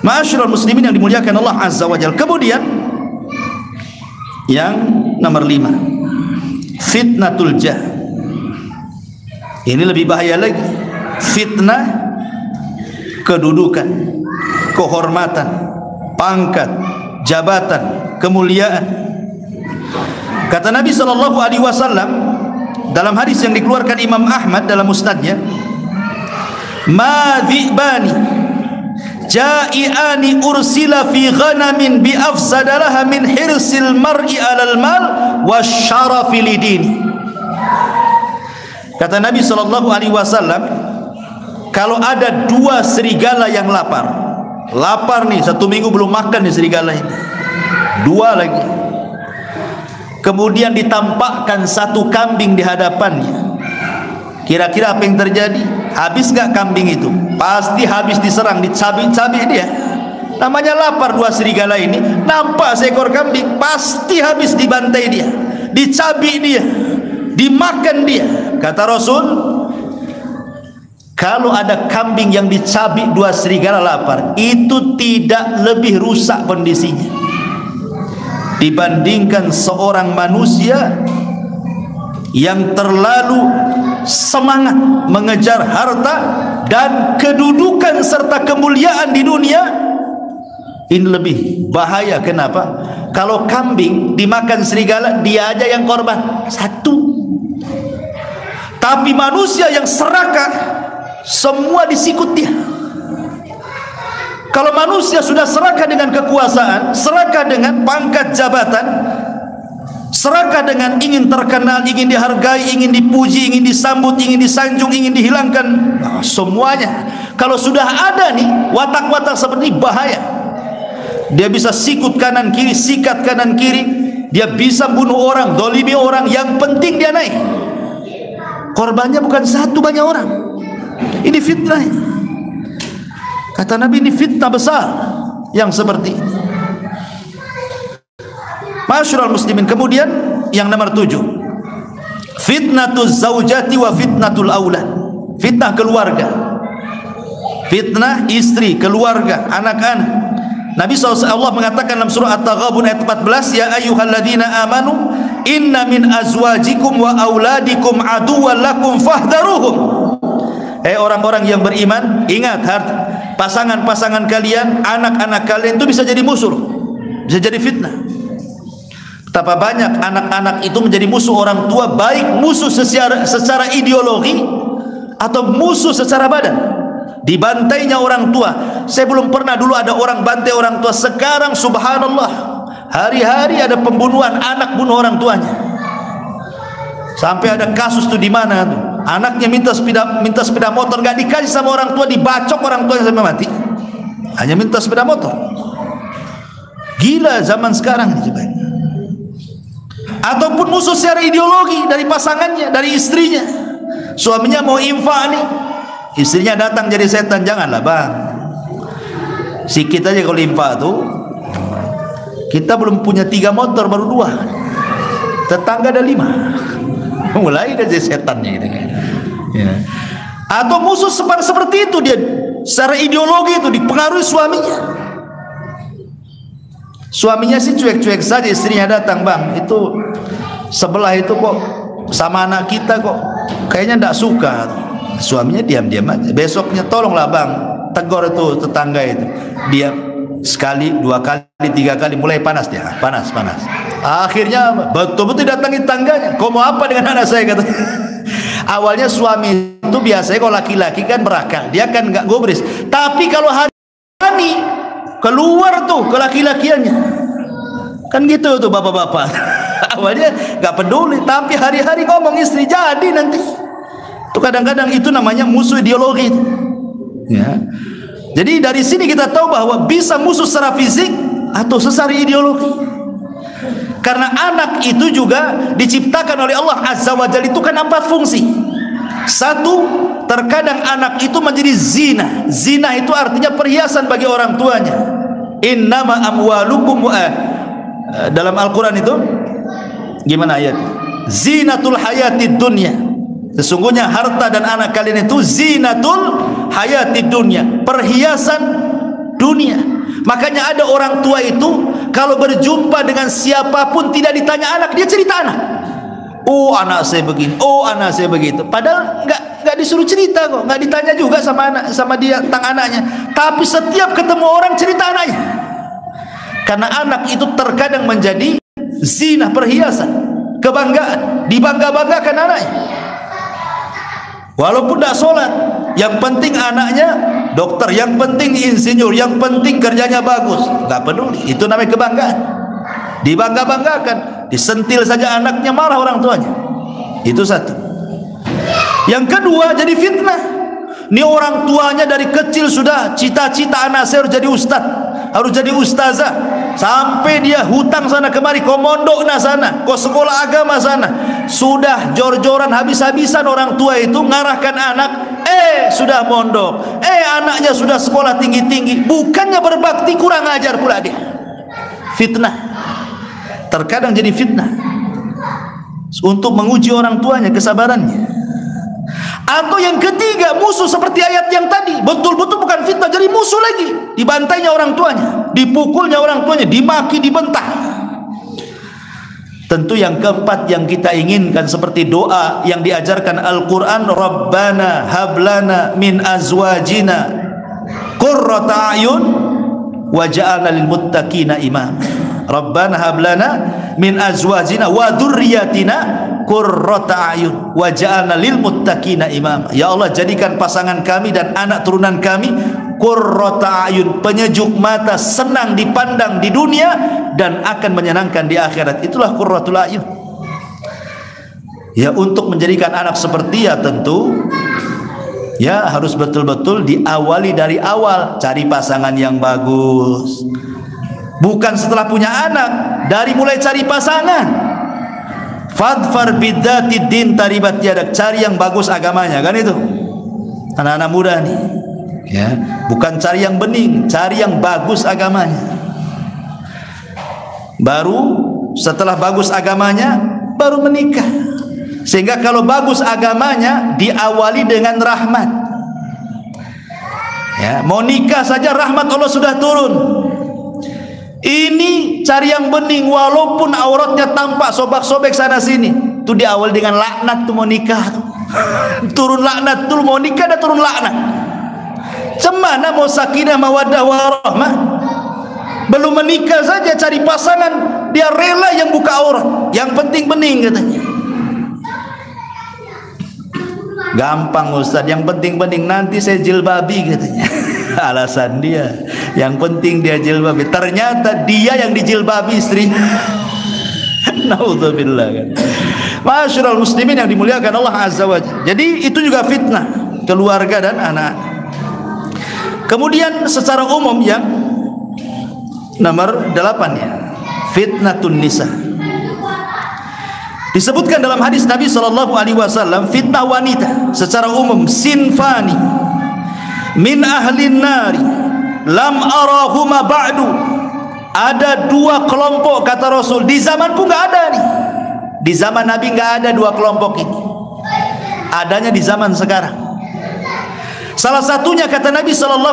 Ma'asyiral muslimin yang dimuliakan Allah Azza wa Jalla. Kemudian yang nomor 5, fitnatul jah. Ini lebih bahaya lagi. Fitnah kedudukan, kehormatan, pangkat, jabatan, kemuliaan. Kata Nabi SAW dalam hadis yang dikeluarkan Imam Ahmad dalam musnadnya, ma dhi'bani ja'iani ursila fi ghanamin bi afsadalaha min hirsil mar'i alal mal wasyarafi lidini. Kata Nabi SAW, kalau ada dua serigala yang lapar nih, 1 minggu belum makan nih serigala ini, 2 lagi, kemudian ditampakkan 1 kambing di hadapannya, kira-kira apa yang terjadi? Habis gak kambing itu? Pasti habis diserang, dicabik-cabik dia. Namanya lapar 2 serigala ini, nampak seekor kambing, pasti habis dibantai dia, dicabik dia, dimakan dia. Kata Rasul, kalau ada kambing yang dicabik 2 serigala lapar, itu tidak lebih rusak kondisinya dibandingkan seorang manusia yang terlalu semangat mengejar harta dan kedudukan serta kemuliaan di dunia. Ini lebih bahaya. Kenapa? Kalau kambing dimakan serigala, dia aja yang korban 1. Tapi manusia yang serakah, semua disikut dia. Kalau manusia sudah serakah dengan kekuasaan, serakah dengan pangkat jabatan, serakah dengan ingin terkenal, ingin dihargai, ingin dipuji, ingin disambut, ingin disanjung, ingin dihilangkan, semuanya. Kalau sudah ada nih watak-watak seperti ini, bahaya. Dia bisa sikut kanan kiri, sikat kanan kiri, dia bisa bunuh orang, dolimi orang, yang penting dia naik. Korbannya bukan 1, banyak orang. Ini fitnah. Kata Nabi, ini fitnah besar yang seperti ini. Ma'asyiral muslimin. Kemudian yang nomor 7, fitnatul zaujati wa fitnatul aulad. Fitnah keluarga, fitnah istri, keluarga, anak-anak. Nabi SAW mengatakan dalam surah At-Taghabun ayat 14, ya ayyuhalladzina amanu inna min azwajikum wa auladikum aduwwan lakum fahdharuhum. Orang-orang yang beriman, ingat, pasangan-pasangan kalian, anak-anak kalian itu bisa jadi musuh, bisa jadi fitnah. Betapa banyak anak-anak itu menjadi musuh orang tua, baik musuh secara ideologi atau musuh secara badan. Dibantainya orang tua. Saya belum pernah dulu ada orang bantai orang tua. Sekarang subhanallah, hari-hari ada pembunuhan anak bunuh orang tuanya. Sampai ada kasus tuh di mana tuh, anaknya minta sepeda motor, nggak dikasih sama orang tua, dibacok orang tuanya sampai mati. hanya minta sepeda motor. Gila zaman sekarang ini coba. Ataupun musuh secara ideologi dari pasangannya, dari istrinya. Suaminya mau infak nih, istrinya datang jadi setan. Janganlah bang, sikit aja kalau infak tuh. Kita belum punya 3 motor, baru 2, tetangga ada 5. Mulai dari setannya gitu kan. Ya. Atau musuh seperti itu, dia secara ideologi itu dipengaruhi suaminya. Suaminya sih cuek-cuek saja, istrinya datang, bang itu sebelah itu kok sama anak kita kok kayaknya tidak suka. Suaminya diam-diam aja. Besoknya tolonglah bang, tegur itu tetangga itu. Dia sekali, 2 kali, 3 kali, mulai panas dia, panas. Akhirnya betul-betul datangi tangganya. Kau mau apa dengan anak saya, kata. Awalnya suami itu biasanya kalau laki-laki kan berakal, dia kan nggak gubris. Tapi kalau hari keluar tuh ke laki-lakiannya, kan gitu tuh bapak-bapak. Awalnya nggak peduli, tapi hari-hari ngomong istri jadi nanti. Tuh kadang-kadang itu namanya musuh ideologi. Ya. Jadi dari sini kita tahu bahwa bisa musuh secara fisik atau secara ideologi. Karena anak itu juga diciptakan oleh Allah Azza wa Jalla, itu kan 4 fungsi. 1, terkadang anak itu menjadi zina. Zina itu artinya perhiasan bagi orang tuanya. Innama amwalukum dalam Al-Quran itu gimana ayat? Zinatul hayatid dunya. Sesungguhnya harta dan anak kalian itu zinatul hayatid dunya, perhiasan dunia. Makanya ada orang tua itu kalau berjumpa dengan siapapun tidak ditanya anak, dia cerita anak. Oh anak saya begini, oh anak saya begitu. Padahal nggak disuruh cerita kok, nggak ditanya juga sama anak, sama dia tentang anaknya. Tapi setiap ketemu orang cerita anaknya. Karena anak itu terkadang menjadi zina, perhiasan, kebanggaan, dibangga-banggakan anaknya. Walaupun tidak sholat, yang penting anaknya dokter, yang penting insinyur, yang penting kerjanya bagus, nggak peduli. Itu namanya kebanggaan, dibangga-banggakan. Disentil saja anaknya marah orang tuanya. Itu 1. Yang kedua, jadi fitnah. Ini orang tuanya dari kecil sudah cita-cita anak saya harus jadi ustadz, harus jadi ustazah, sampai dia hutang sana kemari, kau mondok na sana, kau sekolah agama sana. Sudah jor-joran habis-habisan orang tua itu ngarahkan anak, sudah mondok, anaknya sudah sekolah tinggi-tinggi, bukannya berbakti, kurang ajar pula dia. Fitnah. Terkadang jadi fitnah untuk menguji orang tuanya kesabarannya. Atau yang ketiga, musuh seperti ayat yang tadi, betul-betul bukan fitnah, jadi musuh lagi. Dibantainya orang tuanya, dipukulnya orang tuanya, dimaki, dibentah. Tentu yang keempat yang kita inginkan seperti doa yang diajarkan Al-Quran, Rabbana hablana min azwajina qurrata a'yun waj'alna lil muttaqina imam. Rabbana hablana min azwajina wa dzurriyyatina qurrata a'yun waj'alna lil muttaqina imam. Ya Allah, jadikan pasangan kami dan anak turunan kami qurrata a'yun, penyejuk mata, senang dipandang di dunia dan akan menyenangkan di akhirat. Itulah qurratul a'yun. Ya, untuk menjadikan anak seperti, ya tentu ya harus betul-betul diawali dari awal, cari pasangan yang bagus. Bukan setelah punya anak, dari mulai cari pasangan. Fadfar bidzatid din taribat yadak, cari yang bagus agamanya, kan itu. Anak-anak muda nih. Ya, bukan cari yang bening, cari yang bagus agamanya. Baru setelah bagus agamanya baru menikah. Sehingga kalau bagus agamanya diawali dengan rahmat. Ya, mau nikah saja rahmat Allah sudah turun. Ini cari yang bening, walaupun auratnya tampak sobek-sobek sana sini, itu diawali dengan laknat tuh mau nikah. Turun laknat tuh mau nikah, ada turun laknat. Cemana mau sakinah mawaddah warahmah? Belum menikah saja cari pasangan, dia rela yang buka aurat, yang penting bening katanya. Gampang Ustaz, yang penting bening, nanti saya jilbabi katanya. Alasan dia, yang penting dia jilbabi, ternyata dia yang dijilbabi istri. Naudzubillah kan. Masyarul muslimin yang dimuliakan Allah Azza wa Jalla. Jadi itu juga fitnah keluarga dan anak. Kemudian secara umum yang nomor 8 ya, fitnatun nisa. Disebutkan dalam hadis Nabi SAW, fitnah wanita secara umum sinfani min ahlin nari lam arahuma ba'du. Ada 2 kelompok kata Rasul, di zamanku nggak ada nih. Di zaman Nabi nggak ada 2 kelompok ini. Adanya di zaman sekarang. Salah satunya kata Nabi SAW,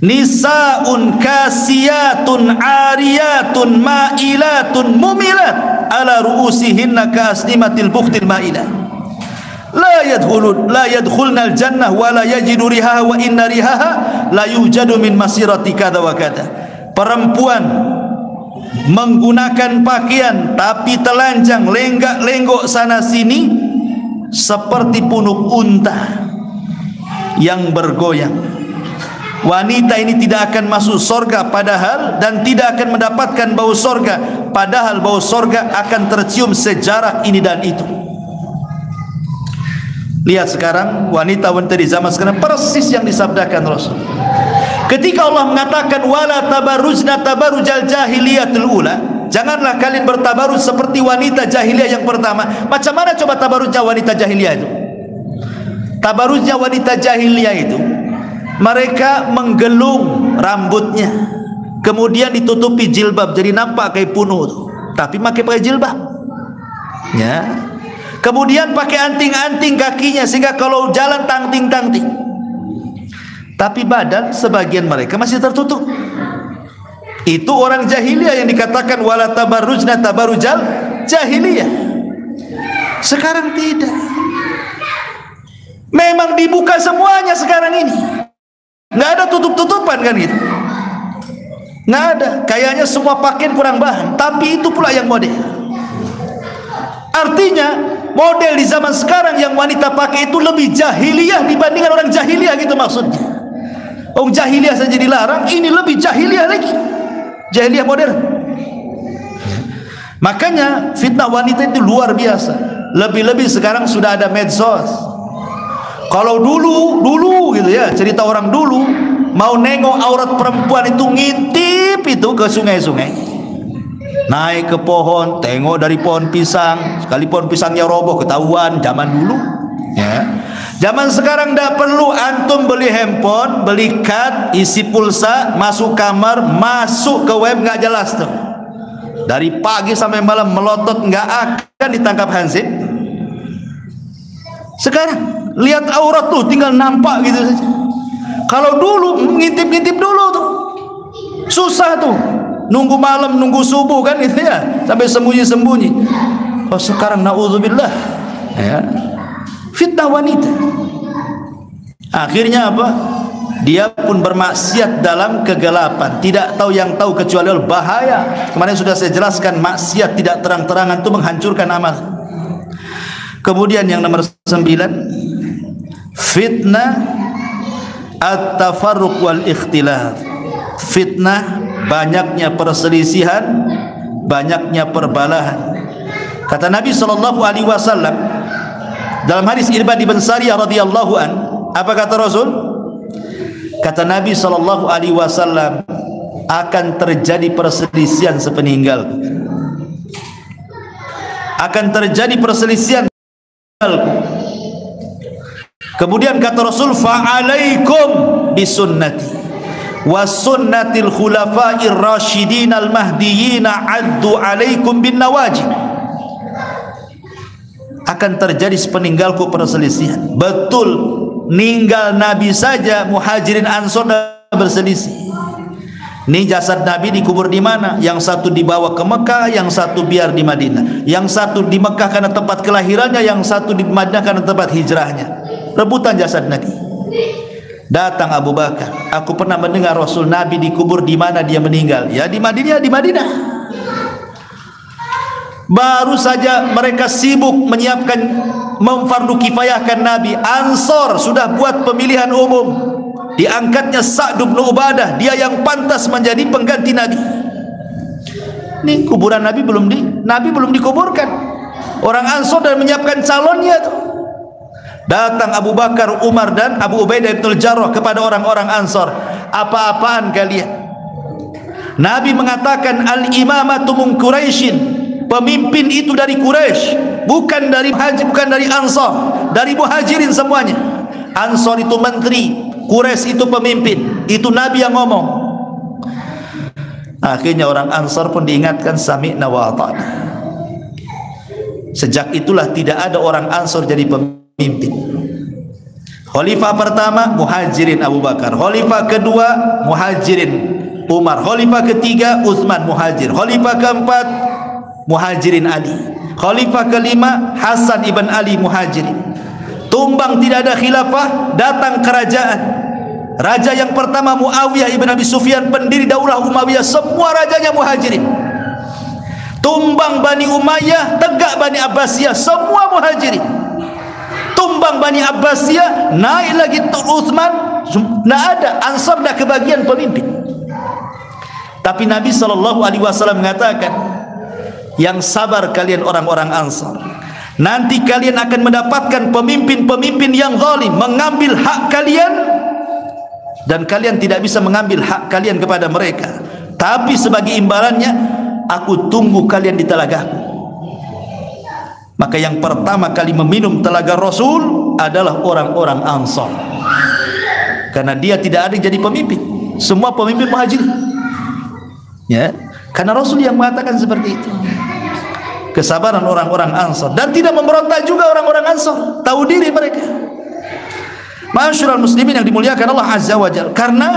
nisaun kasiyatun ariyatun ma'ilatun mumilat ala ru'usihinna ka'asnimatil bukhtil ma'ilah la yadkhulna al-jannah wa la yajidu rihaha wa inna rihaha la yujadu min masirati kada wa kada. Perempuan menggunakan pakaian tapi telanjang, lenggak-lenggok sana sini seperti punuk unta yang bergoyang. Wanita ini tidak akan masuk surga padahal, dan tidak akan mendapatkan bau surga padahal bau surga akan tercium sejarah ini dan itu. Lihat sekarang wanita-wanita di zaman sekarang persis yang disabdakan Rasul. Ketika Allah mengatakan wala tabarrujna tabarrujal jahiliyatul ula, janganlah kalian bertabarruj seperti wanita jahiliyah yang pertama. Macam mana coba tabarrujnya wanita jahiliyah itu? Tabarrujnya wanita jahiliyah itu, mereka menggelung rambutnya, kemudian ditutupi jilbab, jadi nampak kayak punuh tuh, tapi pakai jilbab ya. Kemudian pakai anting-anting kakinya sehingga kalau jalan tangting-tangting, tapi badan sebagian mereka masih tertutup. Itu orang jahiliyah yang dikatakan wala tabarrujna tabarrujal jahiliyah. Sekarang tidak, memang dibuka semuanya sekarang ini. Nggak ada tutup-tutupan kan gitu, nggak ada. Kayaknya semua pakaian kurang bahan, tapi itu pula yang model. Artinya model di zaman sekarang yang wanita pakai itu lebih jahiliyah dibandingkan orang jahiliyah gitu maksudnya. Orang jahiliyah saja dilarang, ini lebih jahiliyah lagi, jahiliyah modern. Makanya fitnah wanita itu luar biasa. Lebih-lebih sekarang sudah ada medsos. Kalau dulu gitu ya, cerita orang dulu, mau nengok aurat perempuan itu ngintip itu ke sungai-sungai, naik ke pohon, tengok dari pohon pisang, sekali pohon pisangnya roboh ketahuan. Zaman dulu ya. Zaman sekarang tidak perlu, antum beli handphone, beli kad, isi pulsa, masuk kamar, masuk ke web, nggak jelas tuh. Dari pagi sampai malam melotot, nggak akan ditangkap hansip. Sekarang lihat aurat tuh tinggal nampak gitu saja. Kalau dulu ngintip-ngintip dulu tuh susah tuh, nunggu malam, nunggu subuh kan gitu ya, sampai sembunyi-sembunyi. Oh sekarang naudzubillah ya, fitnah wanita. Akhirnya apa? Dia pun bermaksiat dalam kegelapan, tidak tahu yang tahu kecuali Allah. Bahaya. Kemarin sudah saya jelaskan, maksiat tidak terang-terangan itu menghancurkan amal. Kemudian yang nomor 9, fitnah at-tafarruq wal ikhtilaf. Fitnah banyaknya perselisihan, banyaknya perbalahan. Kata Nabi SAW dalam hadis Irbad bin Sariyah radhiyallahu an, apa kata Rasul? Kata Nabi SAW, akan terjadi perselisihan sepeninggalku. Akan terjadi perselisihan. Kemudian kata Rasul, fa'alaikum bisunnati wa sunnatil khulafa'ir rasyidin al mahdiyyin addu alaikum bin nawajib. Akan terjadi sepeninggalku perselisihan. Betul, ninggal Nabi saja Muhajirin Ansor berselisih. Ini jasad Nabi dikubur di mana? Yang satu dibawa ke Mekah, yang satu biar di Madinah. Yang satu di Mekah karena tempat kelahirannya, yang satu di Madinah karena tempat hijrahnya. Rebutan jasad Nabi. Datang Abu Bakar, aku pernah mendengar Rasul Nabi dikubur di mana dia meninggal? Ya di Madinah, di Madinah. Baru saja mereka sibuk menyiapkan, memfardu kifayahkan Nabi. Ansor sudah buat pemilihan umum. Diangkatnya Sa'd bin Ubadah, dia yang pantas menjadi pengganti Nabi. Nih kuburan Nabi belum dikuburkan. Orang Ansor dan menyiapkan calonnya tuh. Datang Abu Bakar, Umar dan Abu Ubaidah bin Jarrah kepada orang-orang Ansar, apa-apaan kalian? Nabi mengatakan, al-imamatu min Quraisyin, pemimpin itu dari Quraisy, bukan dari Muhajir, bukan dari Ansar, dari Muhajirin semuanya. Ansar itu menteri, Quraisy itu pemimpin. Itu Nabi yang ngomong. Akhirnya orang Ansar pun diingatkan, sami'na wa ata'na. Sejak itulah tidak ada orang Ansar jadi pemimpin. Khalifah pertama Muhajirin Abu Bakar, khalifah kedua Muhajirin Umar, khalifah ketiga Utsman Muhajir, khalifah keempat Muhajirin Ali, khalifah kelima Hasan ibn Ali Muhajirin. Tumbang tidak ada khilafah, datang kerajaan. Raja yang pertama Muawiyah ibn Abi Sufyan, pendiri daulah Umayyah, semua rajanya Muhajirin. Tumbang Bani Umayyah, tegak Bani Abbasiyah, semua Muhajirin. Tumbang Bani Abbasiyah, naik lagi Utsman, tidak ada. Ansar dah kebagian pemimpin. Tapi Nabi SAW mengatakan, yang sabar kalian orang-orang Ansar, nanti kalian akan mendapatkan pemimpin-pemimpin yang zalim, mengambil hak kalian, dan kalian tidak bisa mengambil hak kalian kepada mereka. Tapi sebagai imbalannya, aku tunggu kalian di telagaku. Maka yang pertama kali meminum telaga Rasul adalah orang-orang Ansar, karena dia tidak ada jadi pemimpin, semua pemimpin Muhajir. Ya, karena Rasul yang mengatakan seperti itu. Kesabaran orang-orang Ansar, dan tidak memberontak juga orang-orang Ansar, tahu diri mereka. Ma'asyiral muslimin yang dimuliakan Allah Azza wa Jalla, karena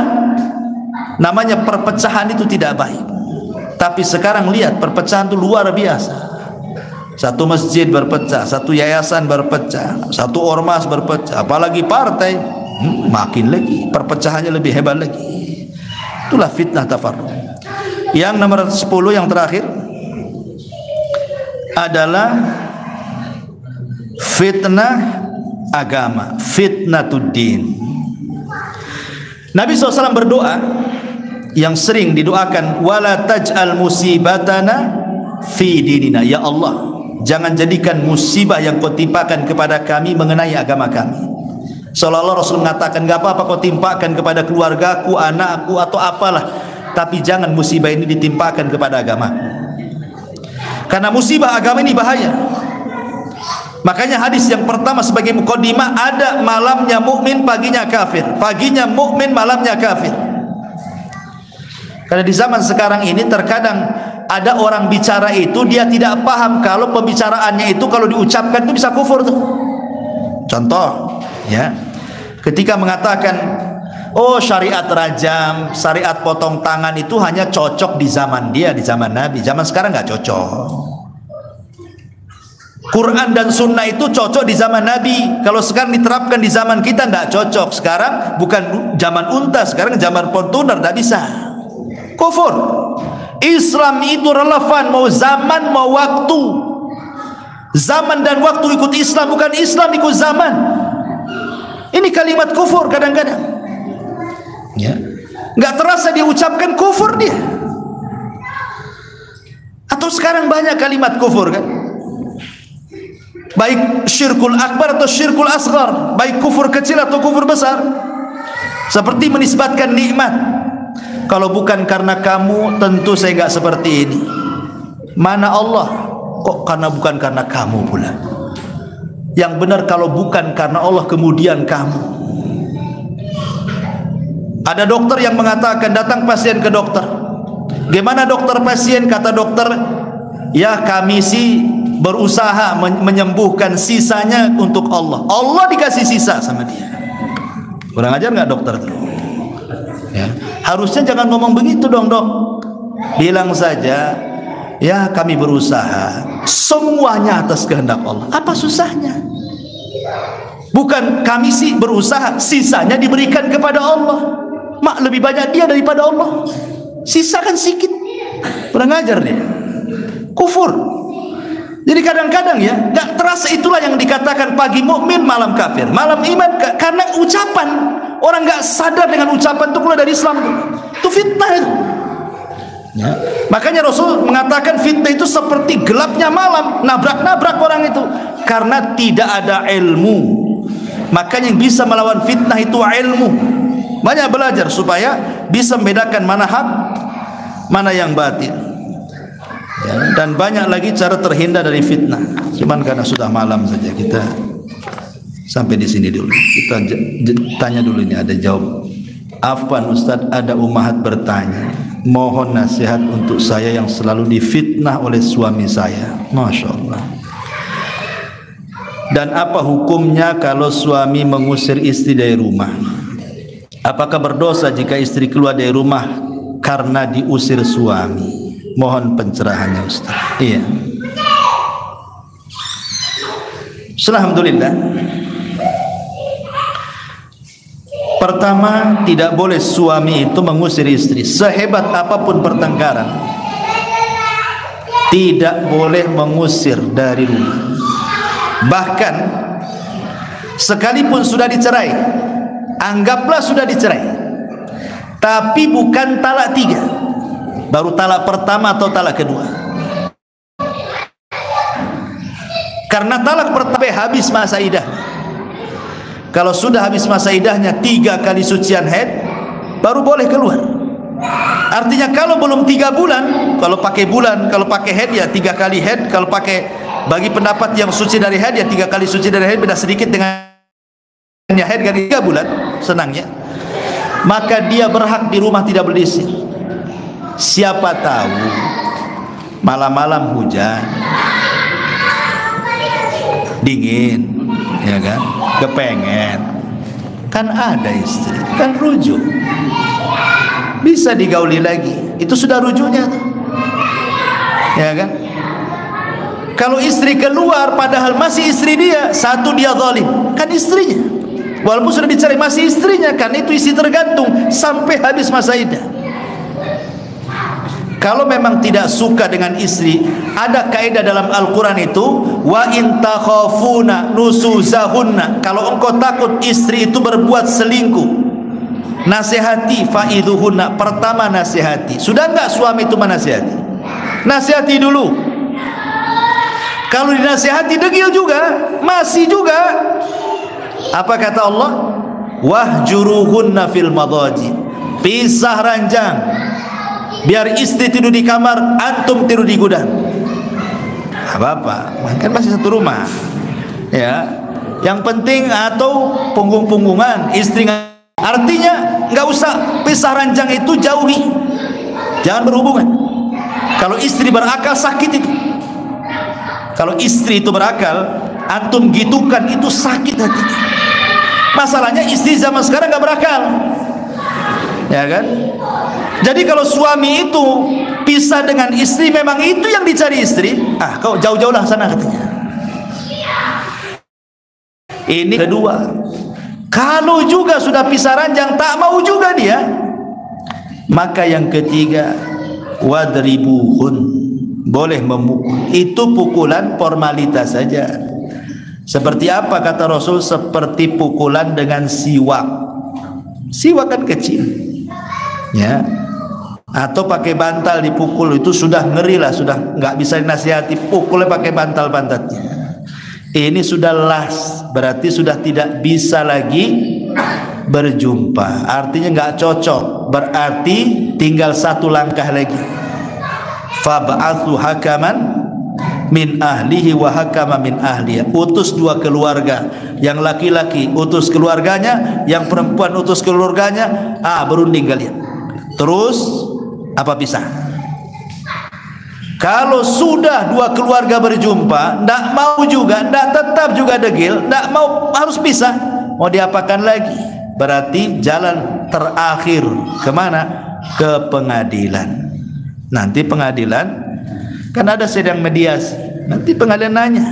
namanya perpecahan itu tidak baik. Tapi sekarang lihat, perpecahan itu luar biasa. Satu masjid berpecah, satu yayasan berpecah, satu ormas berpecah, apalagi partai, makin lagi perpecahannya lebih hebat lagi. Itulah fitnah tafarruq. Yang nomor 10 yang terakhir adalah fitnah agama, fitnatuddin. Nabi SAW berdoa yang sering didoakan, wala taj'al musibatana fi dinina, ya Allah, jangan jadikan musibah yang kau timpakan kepada kami mengenai agama kami. Seolah-olah Rasul mengatakan, enggak apa-apa kau timpakan kepada keluargaku, anakku atau apalah, tapi jangan musibah ini ditimpakan kepada agama. Karena musibah agama ini bahaya. Makanya hadis yang pertama sebagai mukaddimah, ada malamnya mukmin, paginya kafir, paginya mukmin, malamnya kafir. Karena di zaman sekarang ini terkadang ada orang bicara itu dia tidak paham kalau pembicaraannya itu kalau diucapkan itu bisa kufur tuh. Contoh, ya, ketika mengatakan, oh syariat rajam, syariat potong tangan itu hanya cocok di zaman dia, di zaman Nabi. Zaman sekarang nggak cocok. Quran dan Sunnah itu cocok di zaman Nabi. Kalau sekarang diterapkan di zaman kita nggak cocok. Sekarang bukan zaman unta, sekarang zaman pontuner, nggak bisa. Kufur. Islam itu relevan mau zaman mau waktu. Zaman dan waktu ikut Islam, bukan Islam ikut zaman. Ini kalimat kufur kadang-kadang. Ya, nggak terasa dia ucapkan kufur dia. Atau sekarang banyak kalimat kufur kan, baik syirkul akbar atau syirkul asghar, baik kufur kecil atau kufur besar. Seperti menisbatkan nikmat, kalau bukan karena kamu tentu saya nggak seperti ini. Mana Allah? Kok karena bukan karena kamu pula? Yang benar kalau bukan karena Allah kemudian kamu. Ada dokter yang mengatakan, datang pasien ke dokter, gimana dokter pasien? Kata dokter, ya kami sih berusaha menyembuhkan, sisanya untuk Allah. Allah dikasih sisa sama dia. Kurang ajar nggak dokter tuh? Ya, harusnya jangan ngomong begitu dong dok. Bilang saja, ya kami berusaha, semuanya atas kehendak Allah. Apa susahnya? Bukan kami sih berusaha, sisanya diberikan kepada Allah. Mak lebih banyak dia daripada Allah, sisa kan sedikit. Kurang ajar dia, kufur. Jadi kadang-kadang ya nggak terasa, itulah yang dikatakan pagi mukmin malam kafir, malam iman, karena ucapan orang nggak sadar dengan ucapan itu keluar dari Islam, itu fitnah itu. Ya. Makanya Rasul mengatakan fitnah itu seperti gelapnya malam, nabrak-nabrak orang itu, karena tidak ada ilmu, Makanya yang bisa melawan fitnah itu ilmu. Banyak belajar supaya bisa membedakan mana hak, mana yang batil. Ya, dan banyak lagi cara terhindar dari fitnah. Cuman karena sudah malam saja, kita sampai di sini dulu. Kita tanya dulu, ini ada jawab. Afwan Ustaz, ada ummahat bertanya, mohon nasihat untuk saya yang selalu difitnah oleh suami saya. Masya Allah. Dan apa hukumnya kalau suami mengusir istri dari rumah? Apakah berdosa jika istri keluar dari rumah karena diusir suami? Mohon pencerahannya Ustaz. Iya. Alhamdulillah. Pertama, tidak boleh suami itu mengusir istri. Sehebat apapun pertengkaran, tidak boleh mengusir dari rumah. Bahkan sekalipun sudah dicerai, anggaplah sudah dicerai, tapi bukan talak 3, baru talak pertama atau talak kedua. Karena talak pertama habis masa iddah. Kalau sudah habis masa iddahnya 3 kali sucian haid, baru boleh keluar. Artinya kalau belum 3 bulan, kalau pakai bulan, kalau pakai haid ya 3 kali haid. Kalau pakai, bagi pendapat yang suci dari haid ya 3 kali suci dari haid, beda sedikit dengan haid kali 3 bulan, senangnya. Maka dia berhak di rumah, tidak berdisir. Siapa tahu malam-malam hujan, dingin, ya kan, kepengen, kan ada istri, kan rujuk, bisa digauli lagi, itu sudah rujuknya tuh, ya kan. Kalau istri keluar padahal masih istri dia, satu dia zalim, kan istrinya, walaupun sudah dicerai masih istrinya, kan itu istri tergantung sampai habis masa iddah. Kalau memang tidak suka dengan istri, ada kaidah dalam Al-Quran itu, wa in takhafuna nusuzahunna, kalau engkau takut istri itu berbuat selingkuh, nasihati fa'idhuhunna. Pertama nasihati. Sudah enggak suami itu menasihati? Nasihati dulu. Kalau dinasihati degil juga, masih juga, apa kata Allah? Wahjuruhunna fil madaji, pisah ranjang, biar istri tidur di kamar, antum tidur di gudang. Apa-apa, kan masih satu rumah, ya. Yang penting atau punggung-punggungan istri. Artinya nggak usah pisah ranjang itu, jauhi, jangan berhubungan. Kalau istri berakal sakit itu. Kalau istri itu berakal, antum gitukan, itu sakit hatinya. Masalahnya istri zaman sekarang nggak berakal, ya kan? Jadi kalau suami itu pisah dengan istri, memang itu yang dicari istri, kau jauh-jauhlah sana katanya. Ini kedua. Kalau juga sudah pisah ranjang, tak mau juga dia, maka yang ketiga, wadribuhun, boleh memukul. Itu pukulan formalitas saja. Seperti apa kata Rasul? Seperti pukulan dengan siwak. Siwak kan kecil, ya. Atau pakai bantal dipukul, itu sudah ngeri lah, sudah nggak bisa dinasihati, pukulnya pakai bantal pantatnya. Ini sudah las, berarti sudah tidak bisa lagi berjumpa, artinya nggak cocok, berarti tinggal satu langkah lagi. Fab'athu hakaman min ahlihi wa hakama min ahliha, utus 2 keluarga, yang laki-laki utus keluarganya, yang perempuan utus keluarganya, berunding kalian, terus apa pisah. Kalau sudah 2 keluarga berjumpa, ndak mau juga, ndak tetap juga degil, ndak mau, harus pisah, mau diapakan lagi? Berarti jalan terakhir kemana? Ke pengadilan. Nanti pengadilan kan ada sidang mediasi, nanti pengadilan nanya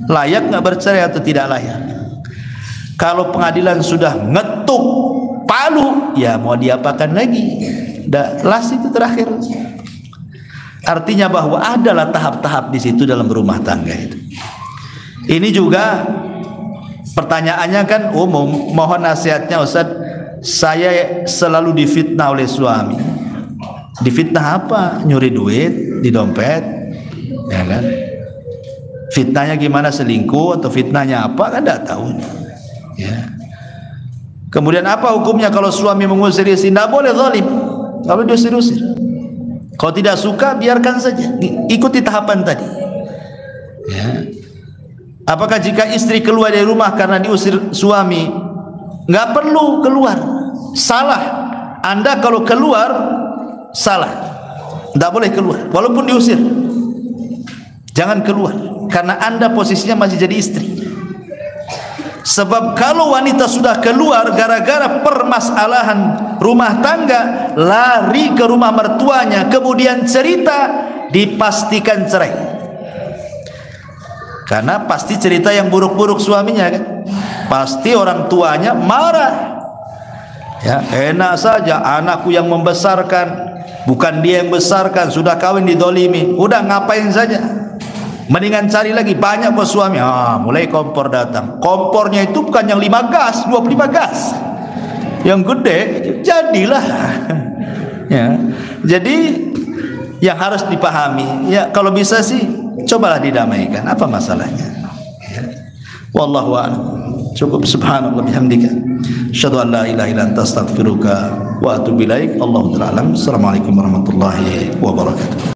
layak nggak bercerai atau tidak layak. Kalau pengadilan sudah ngetuk palu, ya mau diapakan lagi? Las itu terakhir. Artinya bahwa adalah tahap-tahap di situ dalam berumah tangga itu. Ini juga pertanyaannya kan umum, mohon nasihatnya Ustaz, saya selalu difitnah oleh suami. Difitnah apa? Nyuri duit di dompet, ya kan? Fitnahnya gimana, selingkuh atau fitnahnya apa, kan tidak tahu. Ya. Kemudian apa hukumnya kalau suami mengusir istri? Tidak boleh zalim kalau diusir-usir. Kalau tidak suka biarkan saja, ikuti tahapan tadi. Ya. Apakah jika istri keluar dari rumah karena diusir suami? Nggak perlu keluar, salah. Anda kalau keluar salah, tidak boleh keluar walaupun diusir. Jangan keluar karena Anda posisinya masih jadi istri. Sebab kalau wanita sudah keluar gara-gara permasalahan rumah tangga, lari ke rumah mertuanya, kemudian cerita, dipastikan cerai. Karena pasti cerita yang buruk-buruk suaminya kan. Pasti orang tuanya marah. Ya, enak saja anakku yang membesarkan, bukan dia yang besarkan, sudah kawin didolimi. Udah ngapain saja. Mendingan cari lagi, banyak bos suami. Mulai kompor datang. Kompornya itu bukan yang 5 gas, 25 gas. Yang gede, jadilah. Ya. Jadi yang harus dipahami, ya kalau bisa sih cobalah didamaikan. Apa masalahnya? Ya. Wallahu a'lam. Cukup. Subhanallah bihamdika. Asyhadu an la ilaha illa anta astaghfiruka wa atubu ilaik. Allahu ta'ala alam. Assalamualaikum warahmatullahi wabarakatuh.